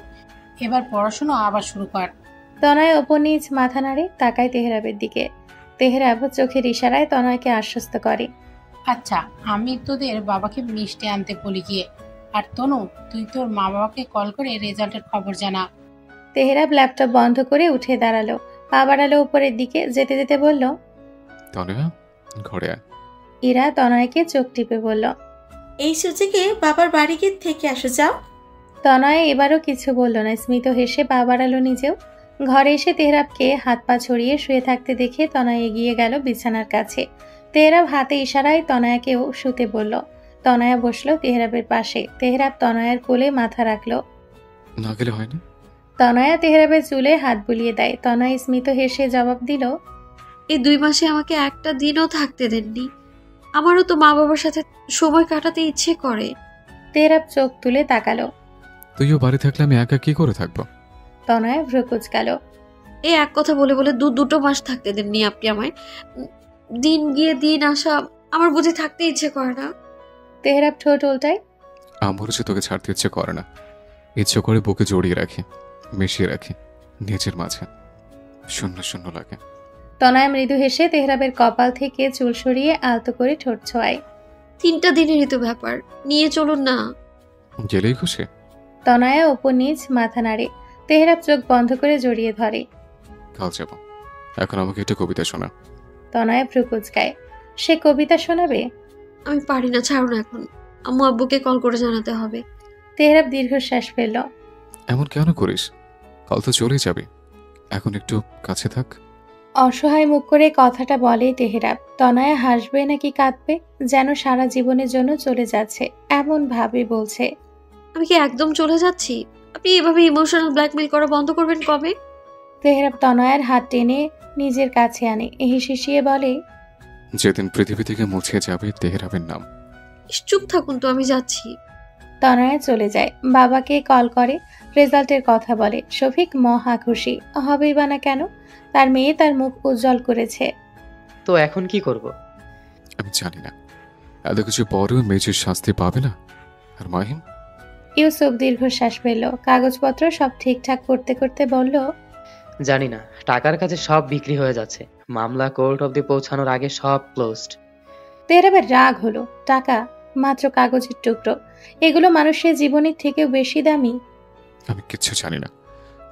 এবার পড়াশোনা আবার শুরু কর। তনয় ওপর নিচ মাথা নাড়ে, তাকায় তেহরাবের দিকে। তেহরাব চোখের ইশারায় তনয়কে আশ্বস্ত করে। আচ্ছা, আমি তোদের বাবাকে মিষ্টি আনতে বলি গিয়ে। আর তনু, তুই তোর মা বাবাকে কল করে রেজাল্টের খবর জানা। তেহরাব ল্যাপটপ বন্ধ করে উঠে দাঁড়ালো। পা বাড়ালো উপরের দিকে। যেতে যেতে বলল, তনয়া, ঘরে আয়। ইরা তনয়কে চোখ টিপে বলল, এই সুযোগে বাবার বাড়ি গিয়ে থেকে আসো যাও। তনয় এবারও কিছু বলল না, স্মিত হেসে পা বাড়ালো নিজেও। ঘরে এসে তেহরাবকে হাত পা ছড়িয়ে শুয়ে থাকতে দেখে তনয় এগিয়ে গেল বিছানার কাছে। তেহরাব হাতে ইশারায় তনয়াকেও শুতে বলল। তনয়া বসলো তেহরাবের পাশে। তেহরাব তনয়ার কোলে মাথা রাখলো। না গেলে হয় না? তনয়া তেহরাবের চুলে হাত বুলিয়ে দেয়। তনয় স্মিত হেসে জবাব দিল, এই 2 মাসে আমাকে একটা দিনও থাকতে দেননি। আমারও তো মা বাবার সাথে সময় কাটাতে ইচ্ছে করে। তেহরাব চোখ তুলে তাকালো। তুইও বাড়ি থাকলে আমি একা কি করে থাকবো? তনয়া ভ্রু কুঁচকালো। এই এক কথা বলে বলে দুটো মাস থাকতে দেননি আপনি আমায়। দিন গিয়ে দিন আসা, আমার বুঝি থাকতে ইচ্ছে করে না। তেহরাব ঠোঁট উল্টায়। আমারও যে তোকে ছাড়তে ইচ্ছে করে না। ইচ্ছে করে বুকে জড়িয়ে রাখি, মিশিয়ে রাখি নিজের মাঝে। শূন্য শূন্য লাগে। তনয়া মৃদু হেসে তেহরাবের কপাল থেকে চুল সরিয়ে আলতো করে ঠোঁট ছোঁয়ায়। 3টা দিনেরই তো ব্যাপার, নিয়ে চলুন না। গেলেই খুশি? তনয়া উপর নিচ মাথা নাড়ে। তেহরাব চোখ বন্ধ করে জড়িয়ে ধরে। কাল যাব। এখন আমাকে একটা কবিতা শোনা। তনয়া ভ্রু কুঁচকায়। সে কবিতা শোনাবে? আমি পারি না, ছাড়ুন এখন। আম্মু আব্বুকে কল করে জানাতে হবে। তেহরাব দীর্ঘশ্বাস ফেলল। এমন কেন করিস? কাল তো চলেই যাবে, এখন একটু কাছে থাক। অসহায় মুখ করে কথাটা বলে তেহরাব। তনয়া হাসবে নাকি কাঁদবে, যেন সারা জীবনের জন্য চলে যাচ্ছে এমন ভাবে বলছে। আমি কি একদম চলে যাচ্ছি? আপনি এভাবে ইমোশনাল ব্ল্যাকমেল করা বন্ধ করবেন কবে? তেহরাব তনয়ার হাত টেনে নিজের কাছে আনে, হিসিয়ে বলে, যেদিন পৃথিবী থেকে মুছে যাবে তেহরাবের নাম। চুপ থাকুন তো, আমি যাচ্ছি। তনয়া চলে যায়। বাবাকে কল করে, রেজাল্টের কথা বলে। শফিক মহা খুশি হবেই বা না কেন, তার মেয়ে তার মুখ উজ্জ্বল করেছে। তো এখন কি করব? আমি জানি না। এত কিছু পরেও মেয়ের শাস্তি পাবে না। আর মাহিম? ইউসুফ দীর্ঘশ্বাস ফেলল। কাগজপত্র সব ঠিকঠাক করতে করতে বলল, জানি না, টাকার কাছে সব বিক্রি হয়ে যাচ্ছে। মামলা কোর্ট অবধি পৌঁছানোর আগে সব ক্লোজড। তেহরাবের রাগ হলো। টাকা মাত্র কাগজের টুকরো, এগুলো মানুষের জীবনের থেকেও বেশি দামি। আমি কিচ্ছু জানি না।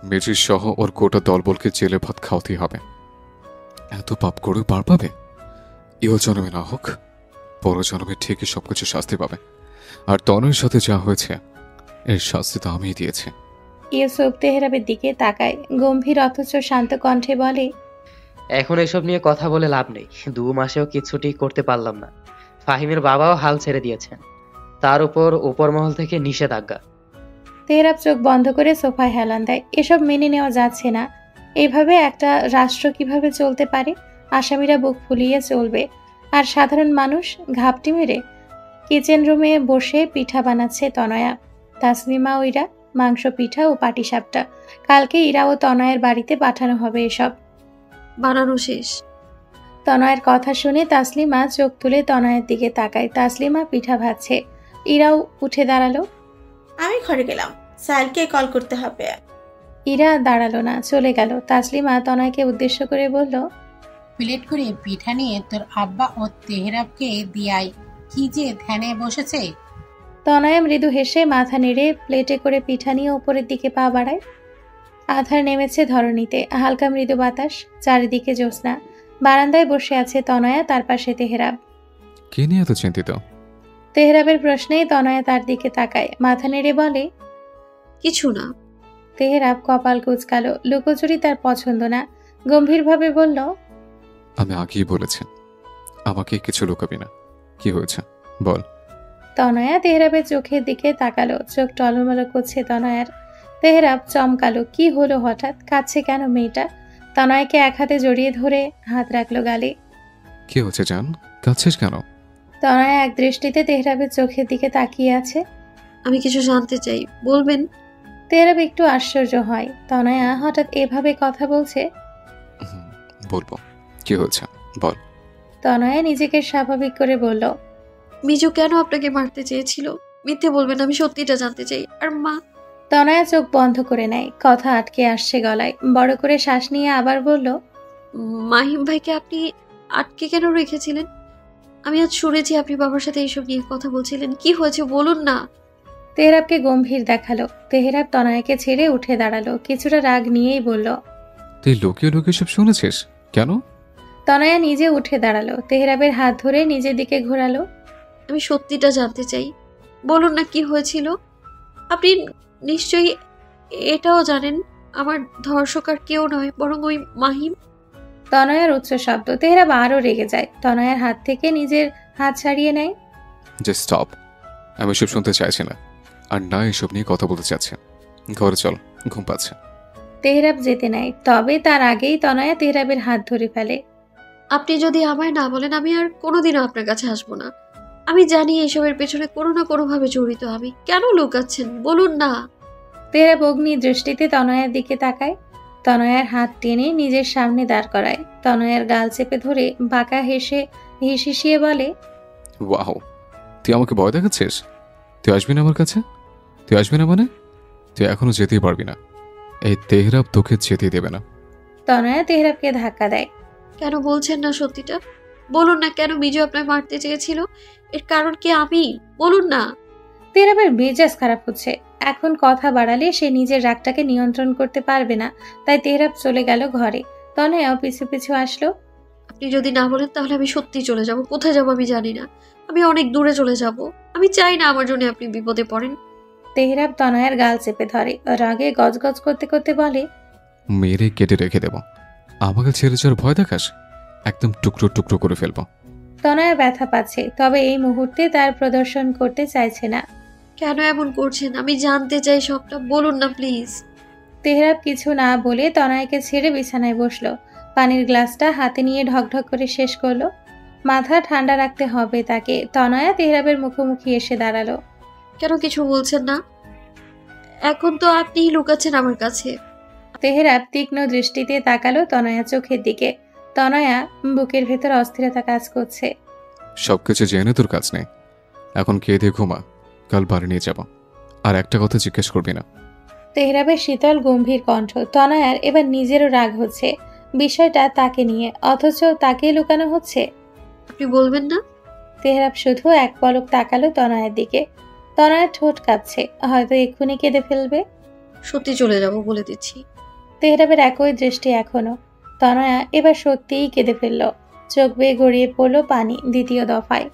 মেজির সহ ওর গোটা দলবলকে জেলে ভাত খাওয়াতেই হবে। এত পাপ করে পার পাবে? ইহ জন্মে না হোক, পর জন্মে ঠিকই সবকিছু শাস্তি পাবে। আর তনয়ের সাথে যা হয়েছে এর শাস্তি তো আমিই দিয়েছি। ইউসুফ তেহরাবের দিকে তাকায়, গম্ভীর অথচ শান্ত কণ্ঠে বলে, এখন এসব নিয়ে কথা বলে লাভ নেই। 2 মাসেও কিছুটি করতে পারলাম না। ফাহিমের বাবাও হাল ছেড়ে দিয়েছেন, তার উপর মহল থেকে নিষেধাজ্ঞা। তেহরাব চোখ বন্ধ করে সোফায় হেলান দেয়। এসব মেনে নেওয়া যাচ্ছে না। এইভাবে একটা রাষ্ট্র কিভাবে চলতে পারে? আসামিরা বুক ফুলিয়ে চলবে, আর সাধারণ মানুষ ঘাপটি মেরে। কিচেন রুমে বসে পিঠা বানাচ্ছে তনয়া, তাসলিমা ও ইরা মাংস, পিঠা ও পাটিসাপটা। কালকে ইরা ও তনয়ের বাড়িতে পাঠানো হবে এসব। বানানো শেষ। তনয়ের কথা শুনে তাসলিমা চোখ তুলে তনয়ের দিকে তাকায়। তাসলিমা পিঠা ভাজছে। ইরাও উঠে দাঁড়ালো। আমি ঘরে গেলাম, সাইলকে কল করতে হবে। ইরা দাঁড়ালো না, চলে গেল। তাসলিমা তনয়কে উদ্দেশ্য করে বলল, প্লেট করে পিঠা নিয়ে তোর আব্বা ও তেহরাবকে দিয়াই কি যে ধ্যানে বসেছে। তনয়া মৃদু হেসে মাথা নেড়ে প্লেটে করে পিঠা নিয়ে উপরের দিকে পা বাড়ায়। আধার নেমেছে ধরণীতে, হালকা মৃদু বাতাস, চারিদিকে জ্যোৎস্না। বারান্দায় বসে আছে তনয়া, তার পাশে তেহরাব। কে নিয়ে এত চিন্তিত? তেহরাবের প্রশ্নেই তনয়া তার দিকে তাকায়, মাথা নেড়ে বলে, কিছু না। তেহরাব কপাল কুঁচকালো। লুকোচুরি তার পছন্দ না। গম্ভীরভাবে বলল, আমি আগেই বলেছি আমাকে কিছু লুকাবি না। কি হয়েছে বল। তনয়া তেহরাবের চোখের দিকে তাকালো। চোখ টলমল করছে তনয়ার। তেহরাব চমকালো। কি হলো হঠাৎ? কাঁদছে কেন মেয়েটা? তনয়াকে এক হাতে জড়িয়ে ধরে হাত রাখলো গালে। কি হচ্ছে জান, কাঁদছিস কেন? তনয়া এক দৃষ্টিতে তেহরাবের চোখের দিকে তাকিয়ে আছে। আমি কিছু জানতে চাই, বলবেন? তেহরাব একটু আশ্চর্য হয়, তনয়া হঠাৎ এভাবে কথা বলছে। বলবো, কি হয়েছে বল। তনয়া নিজেকে স্বাভাবিক করে বলল, মিজু কেন আপনাকে মারতে চেয়েছিল? মিথ্যে বলবেন, আমি সত্যিটা জানতে চাই। আর মা? তনয়া চোখ বন্ধ করে নেয়, কথা আটকে আসছে গলায়। বড় করে শ্বাস নিয়ে আবার বলল, মাহিম ভাইকে আপনি আটকে কেন রেখেছিলেন? আমি আজ শুনেছি আপনি বাবার সাথে এইসব নিয়ে কথা বলছিলেন। কি হয়েছে বলুন না। তেহরাবকে গম্ভীর দেখালো। তেহরাব তনয়াকে ছেড়ে উঠে দাঁড়ালো, কিছুটা রাগ নিয়েই বলল, তুই লুকিয়ে লুকিয়ে সব শুনেছিস কেন? তনয়া নিজে উঠে দাঁড়ালো, তেহরাবের হাত ধরে নিজের দিকে ঘোরালো। আমি সত্যিটা জানতে চাই, বলুন না কি হয়েছিল। আপনি নিশ্চয়ই এটাও জানেন আমার ধর্ষক আর কেউ নয়, বরং ওই মাহিম। তনয়ার উচ্চ শব্দ। তেহরাব আরও রেগে যায়, তনয়ার হাত থেকে নিজের হাত ছাড়িয়ে নেয়। জাস্ট স্টপ, আমি এসব শুনতে চাইছি না, আর না এসব নিয়ে কথা বলতে চাচ্ছি। ঘরে চল, ঘুম পাচ্ছে। তেহরাব যেতে নেয়, তবে তার আগেই তনয়া তেহরাবের হাত ধরে ফেলে। আপনি যদি আমায় না বলেন আমি আর কোনোদিনও আপনার কাছে আসবো না। আমি জানি এসবের পেছনে কোনো না কোনোভাবে জড়িত আমি। কেন লুকাচ্ছেন বলুন না। তেহরাব অগ্নি দৃষ্টিতে তনয়ার দিকে তাকায়। তনয়ার হাত টেনে নিজের সামনে দাঁড় করায়। তনয়ার গাল চেপে ধরে বাঁকা হেসে হিসিয়ে বলে, ওয়াও, তুই আমাকে ভয় দেখাচ্ছিস? তুই আসবি না আমার কাছে? তুই আসবি না মানে? তুই এখনো যেতেই পারবি না। এই তেহরাব তোকে যেতে দেবে না। তনয়া তেহরাবকে ধাক্কা দেয়। কেন বলছেন না সত্যিটা? বলুন না, কেন মিজু আপনায় মারতে চেয়েছিল? এর কারণ কি আমি? বলুন না। তেহরাবের মেজাজ খারাপ হচ্ছে। এখন কথা বাড়ালে সে নিজের রাগটাকে নিয়ন্ত্রণ করতে পারবে না, তাই তেহরাব চলে গেল ঘরে। তনয়াও পিছু পিছু আসলো। আপনি যদি না বলেন তাহলে আমি সত্যি চলে যাব। কোথায় যাব আমি জানি না। আমি অনেক দূরে চলে যাব। আমি চাই না আমার জন্য আপনি বিপদে পড়েন। তেহরাব তনয়ার গাল চেপে ধরে, রাগে গজগজ করতে করতে বলে, মেরে কেটে রেখে দেব। আমাকে ছেড়ে যাওয়ার ভয় দেখাস? একদম টুকরো টুকরো করে ফেলবো। তনয়া ব্যথা পাচ্ছে, তবে এই মুহূর্তে তার প্রদর্শন করতে চাইছে না। কেন এমন করছেন? আমি জানতে চাই সবটা। বলুন না প্লিজ। তেহরাব কিছু না বলে তনয়াকে ছেড়ে বিছানায় বসলো। পানির গ্লাসটা হাতে নিয়ে ঢকঢক করে শেষ করলো। মাথা ঠান্ডা রাখতে হবে তাকে। তনয়া তেহরাবের মুখোমুখি এসে দাঁড়ালো। কেন কিছু বলছেন না? এখন তো আপনিই লুকাচ্ছেন আমার কাছে। তেহরাব তীক্ষ্ণ দৃষ্টিতে তাকালো তনয়া চোখের দিকে। তনয়া বুকের ভেতর অস্থিরতা কাজ করছে। সবকিছু জেনে তোর কাজ নেই। এখন খেয়ে দিয়ে ঘুমা, কাল বাড়ি নিয়ে যাব। আর একটা কথা জিজ্ঞেস করবি না। তেহরাবের শীতল গম্ভীর কণ্ঠ। তনয়ার এবার নিজেরও রাগ হচ্ছে, বিষয়টা তাকে নিয়ে, অথচ তাকে লুকানো হচ্ছে। আপনি বলবেন না? তেহরাব শুধু এক পলক তাকালো তনয়ার দিকে। তনয়ার ঠোঁট কাঁপছে, হয়তো এক্ষুনি কেঁদে ফেলবে। সত্যি চলে যাব বলে দিচ্ছি। তেহরাবের একই দৃষ্টি এখনো। তনয়া এবার সত্যিই কেঁদে ফেলল। চোখ বেয়ে গড়িয়ে পড়লো পানি দ্বিতীয় দফায়।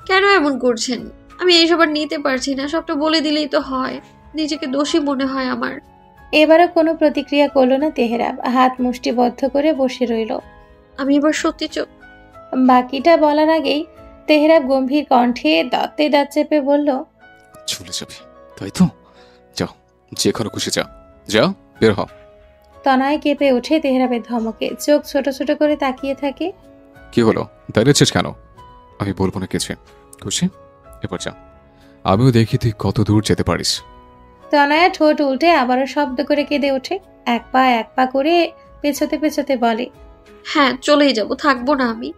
কেন এমন করছেন? আমি এইসব আর নিতে পারছি না। সবটা বলে দিলেই তো হয়। নিজেকে দোষী মনে হয় আমার। এবারও কোনো প্রতিক্রিয়া করলো না তেহরাব, হাত মুষ্টিবদ্ধ করে বসে রইল। আমি এবার সত্যি বাকিটা বলার আগেই তেহরাব গম্ভীর কণ্ঠে দাঁতে দাঁত চেপে বলল, চলে যাবি তাই তো? যাও, যেখানে খুশি যা, যাও, বের হ। তনয় কেঁপে ওঠে তেহরাবের ধমকে, চোখ ছোট ছোট করে তাকিয়ে থাকে। কি হলো, দাঁড়িয়েছিস কেন? আমি বলবো না কিছু। খুশি? এবার যা, আমিও দেখি তুই কত দূর যেতে পারিস। তনয়া ঠোঁট উল্টে আবারও শব্দ করে কেঁদে ওঠে। এক পা করে পেছোতে পেছোতে বলে, হ্যাঁ চলেই যাব, থাকবো না আমি।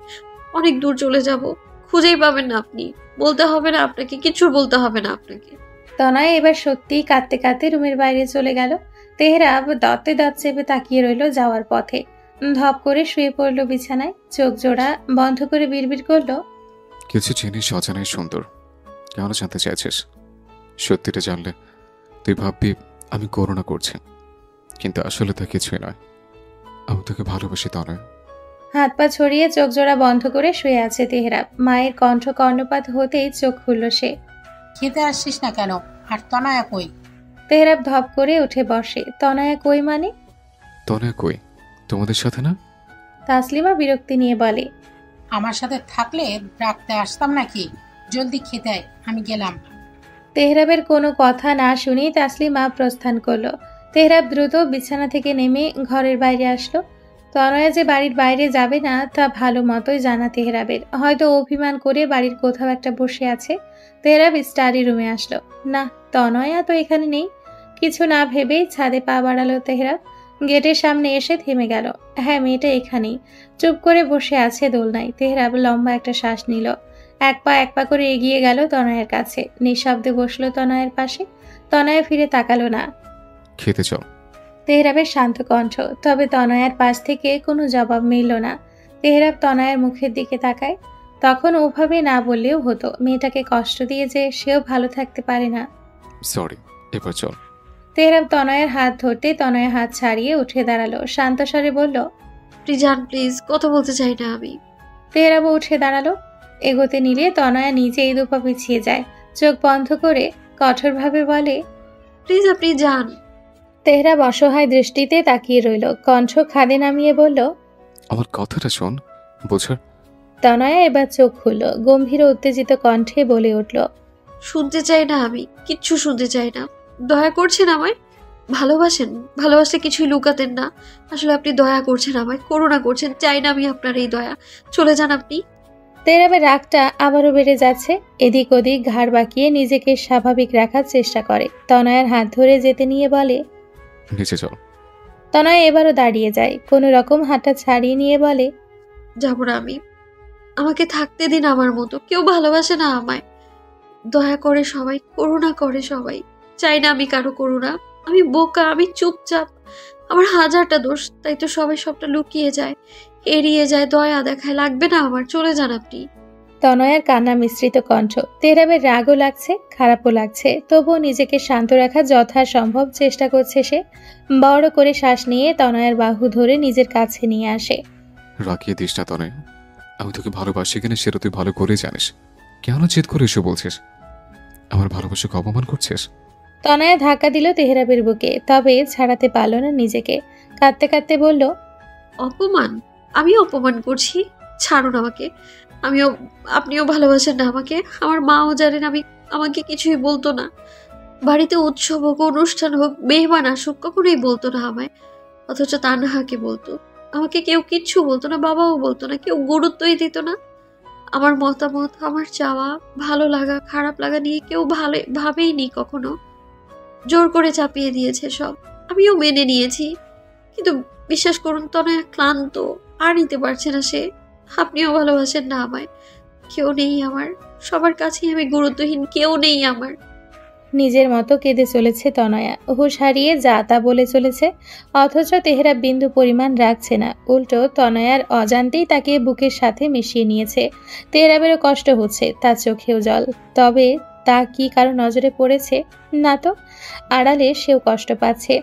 অনেক দূর চলে যাব, খুঁজেই পাবেন না আপনি। বলতে হবে না আপনাকে, কিছু বলতে হবে না আপনাকে। তনয় এবার সত্যিই কাঁদতে কাঁদতে রুমের বাইরে চলে গেল। তেহরাব দাঁতে দাঁত চেপে তাকিয়ে রইল যাওয়ার পথে। ধপ করে শুয়ে পড়ল বিছানায়, চোখ জোড়া বন্ধ করে বিড়বিড় করলো, কিছু জিনিস অজানাই সুন্দর। কেন জানতে চাইছিস? সত্যিটা জানলে তুই ভাববি আমি করুণা করছি, কিন্তু আসলে তা কিছুই নয়। আমি তোকে ভালোবাসি তনয়। হাত পা ছড়িয়ে চোখ জোড়া বন্ধ করে শুয়ে আছে তেহরাব। মায়ের কণ্ঠ কর্ণপাত হতেই চোখ খুলল সে। খেতে আসছিস না কেন? আর তনয়া কই? তেহরাব ধপ করে উঠে বসে। তনয়া কই মানে? তনয় কই? তোমাদের সাথে না? তাসলিমা বিরক্তি নিয়ে বলে, আমার সাথে থাকলে রাখতে আসতাম নাকি? জলদি খেতে আয়, আমি গেলাম। তেহরাবের কোনো কথা না শুনেই তাসলিমা প্রস্থান করলো। তেহরাব দ্রুত বিছানা থেকে নেমে ঘরের বাইরে আসলো। তনয়া যে বাড়ির বাইরে যাবে না তা ভালো মতোই জানা তেহরাবের। হয়তো অভিমান করে বাড়ির কোথাও একটা বসে আছে। তেহরাব স্টাডি রুমে আসলো। না, তনয়া তো এখানে নেই। কিছু না ভেবেই ছাদে পা বাড়ালো তেহরাব। গেটের সামনে এসে থেমে গেল। হ্যাঁ, মেয়েটা এখানেই চুপ করে বসে আছে দোলনায়। তেহরাব লম্বা একটা শ্বাস নিল। এক পা করে এগিয়ে গেল তনয়ের কাছে। নিঃশব্দে বসলো তনয়ের পাশে। তনয়া ফিরে তাকালো না। খেতে চল। তেহরাবের শান্ত কণ্ঠ, তবে তনয়ার পাশ থেকে কোনো জবাব মিলল না। তেহরাব তনয়ের মুখের দিকে তাকায়। তখন ওভাবে না বললেও হতো, মেয়েটাকে কষ্ট দিয়ে যে সেও ভালো থাকতে পারে না। সরি, এবার চল। তেহরাব তনয়ের হাত ধরতে তনয়া হাত ছাড়িয়ে উঠে দাঁড়ালো। শান্ত স্বরে বলল, প্লিজ যান, প্লিজ, কথা বলতে চাই না আমি। তেহরাবও উঠে দাঁড়ালো। এগোতে নিলে তনয়া নিজেই দুপা পিছিয়ে যায়। চোখ বন্ধ করে কঠোরভাবে বলে, প্লিজ আপনি যান। তেহরাব অসহায় দৃষ্টিতে তাকিয়ে রইল। কণ্ঠ খাদে নামিয়ে বলল, আমার কথাটা শোন, বোঝার। তনয়া এবার চোখ খুলল, গম্ভীর ও উত্তেজিত কণ্ঠে বলে উঠল, শুনতে চাই না, আমি কিচ্ছু শুনতে চাই না। দয়া করছেন আমায়, ভালোবাসেন, ভালোবাসলে কিছুই লুকাতেন না। আসলে আপনি দয়া করছেন আমায়, করুণা করছেন, চাই না আমি আপনার এই দয়া। চলে যান আপনি। তেহরাবের রাগটা আবারও বেড়ে যাচ্ছে। এদিক ওদিক ঘাড় বাঁকিয়ে নিজেকে স্বাভাবিক রাখার চেষ্টা করে। তনয়ার হাত ধরে যেতে নিয়ে বলে, নিচে চল। তনয়া এবারও দাঁড়িয়ে যায়, কোনো রকম হাতটা ছাড়িয়ে নিয়ে বলে, যাব না আমি, আমাকে থাকতে দিন আমার মতো। কেউ ভালোবাসে না আমায়, দয়া করে সবাই, করুণা করে সবাই। চাই না আমি কারো করুণা। আমি বোকা, আমি চুপচাপ, আমার হাজারটা দোষ, তাই তো সবাই সবটা লুকিয়ে যায়, এড়িয়ে যায়, দয়া দেখায়। লাগবে না আমার, চলে যান আপনি। তনয়ার কান্না মিশ্রিত কণ্ঠ। তেহরাবের রাগও লাগছে, খারাপও লাগছে, তবুও নিজেকে শান্ত রাখার যথাসম্ভব চেষ্টা করছে সে। বড় করে শ্বাস নিয়ে তনয়ার বাহু ধরে নিজের কাছে নিয়ে আসে। রাখিয়ে দিস না তনয়, আমি তোকে ভালোবাসি কিনা সেটা তুই ভালো করে জানিস। কেন জেদ করে এসে বলছিস? আমার ভালোবাসাকে অপমান করছিস? তনয়া ধাক্কা দিল তেহরাবের বুকে, তবে ছাড়াতে পারল না নিজেকে। কাঁদতে কাঁদতে বলল, অপমান? আমি অপমান করছি? ছাড়ুন আমাকে। আপনিও ভালোবাসেন না আমাকে। আমার মাও জানেন আমাকে কিছুই বলতো না। বাড়িতে উৎসব হোক, অনুষ্ঠান হোক, মেহমান আসুক, কখনোই বলতো না আমায়। অথচ তানহাকে বলতো। আমাকে কেউ কিচ্ছু বলতো না, বাবাও বলতো না, কেউ গুরুত্বই দিত না। আমার মতামত, আমার চাওয়া, ভালো লাগা, খারাপ লাগা নিয়ে কেউ ভাবেইনি কখনো। জোর করে চাপিয়ে দিয়েছে সব, আমিও মেনে নিয়েছি। কিন্তু বিশ্বাস করুন তনয়া ক্লান্ত, আর নিতে পারছে না সে। আপনিও ভালোবাসেন না আমায়। কেউ নেই আমার, সবার কাছেই আমি গুরুত্বহীন, কেউ নেই আমার। নিজের মতো কেঁদে চলেছে তনয়া, হুঁশ হারিয়ে যা তা বলে চলেছে। অথচ তেহরাব বিন্দু পরিমাণ রাখছে না, উল্টো তনয়ার অজান্তেই তাকে বুকের সাথে মিশিয়ে নিয়েছে। তেহরাবেরও কষ্ট হচ্ছে, তার চোখেও জল। তবে তা কি কারো নজরে পড়েছে? না তো। আড়ালে সেও কষ্ট পাচ্ছে।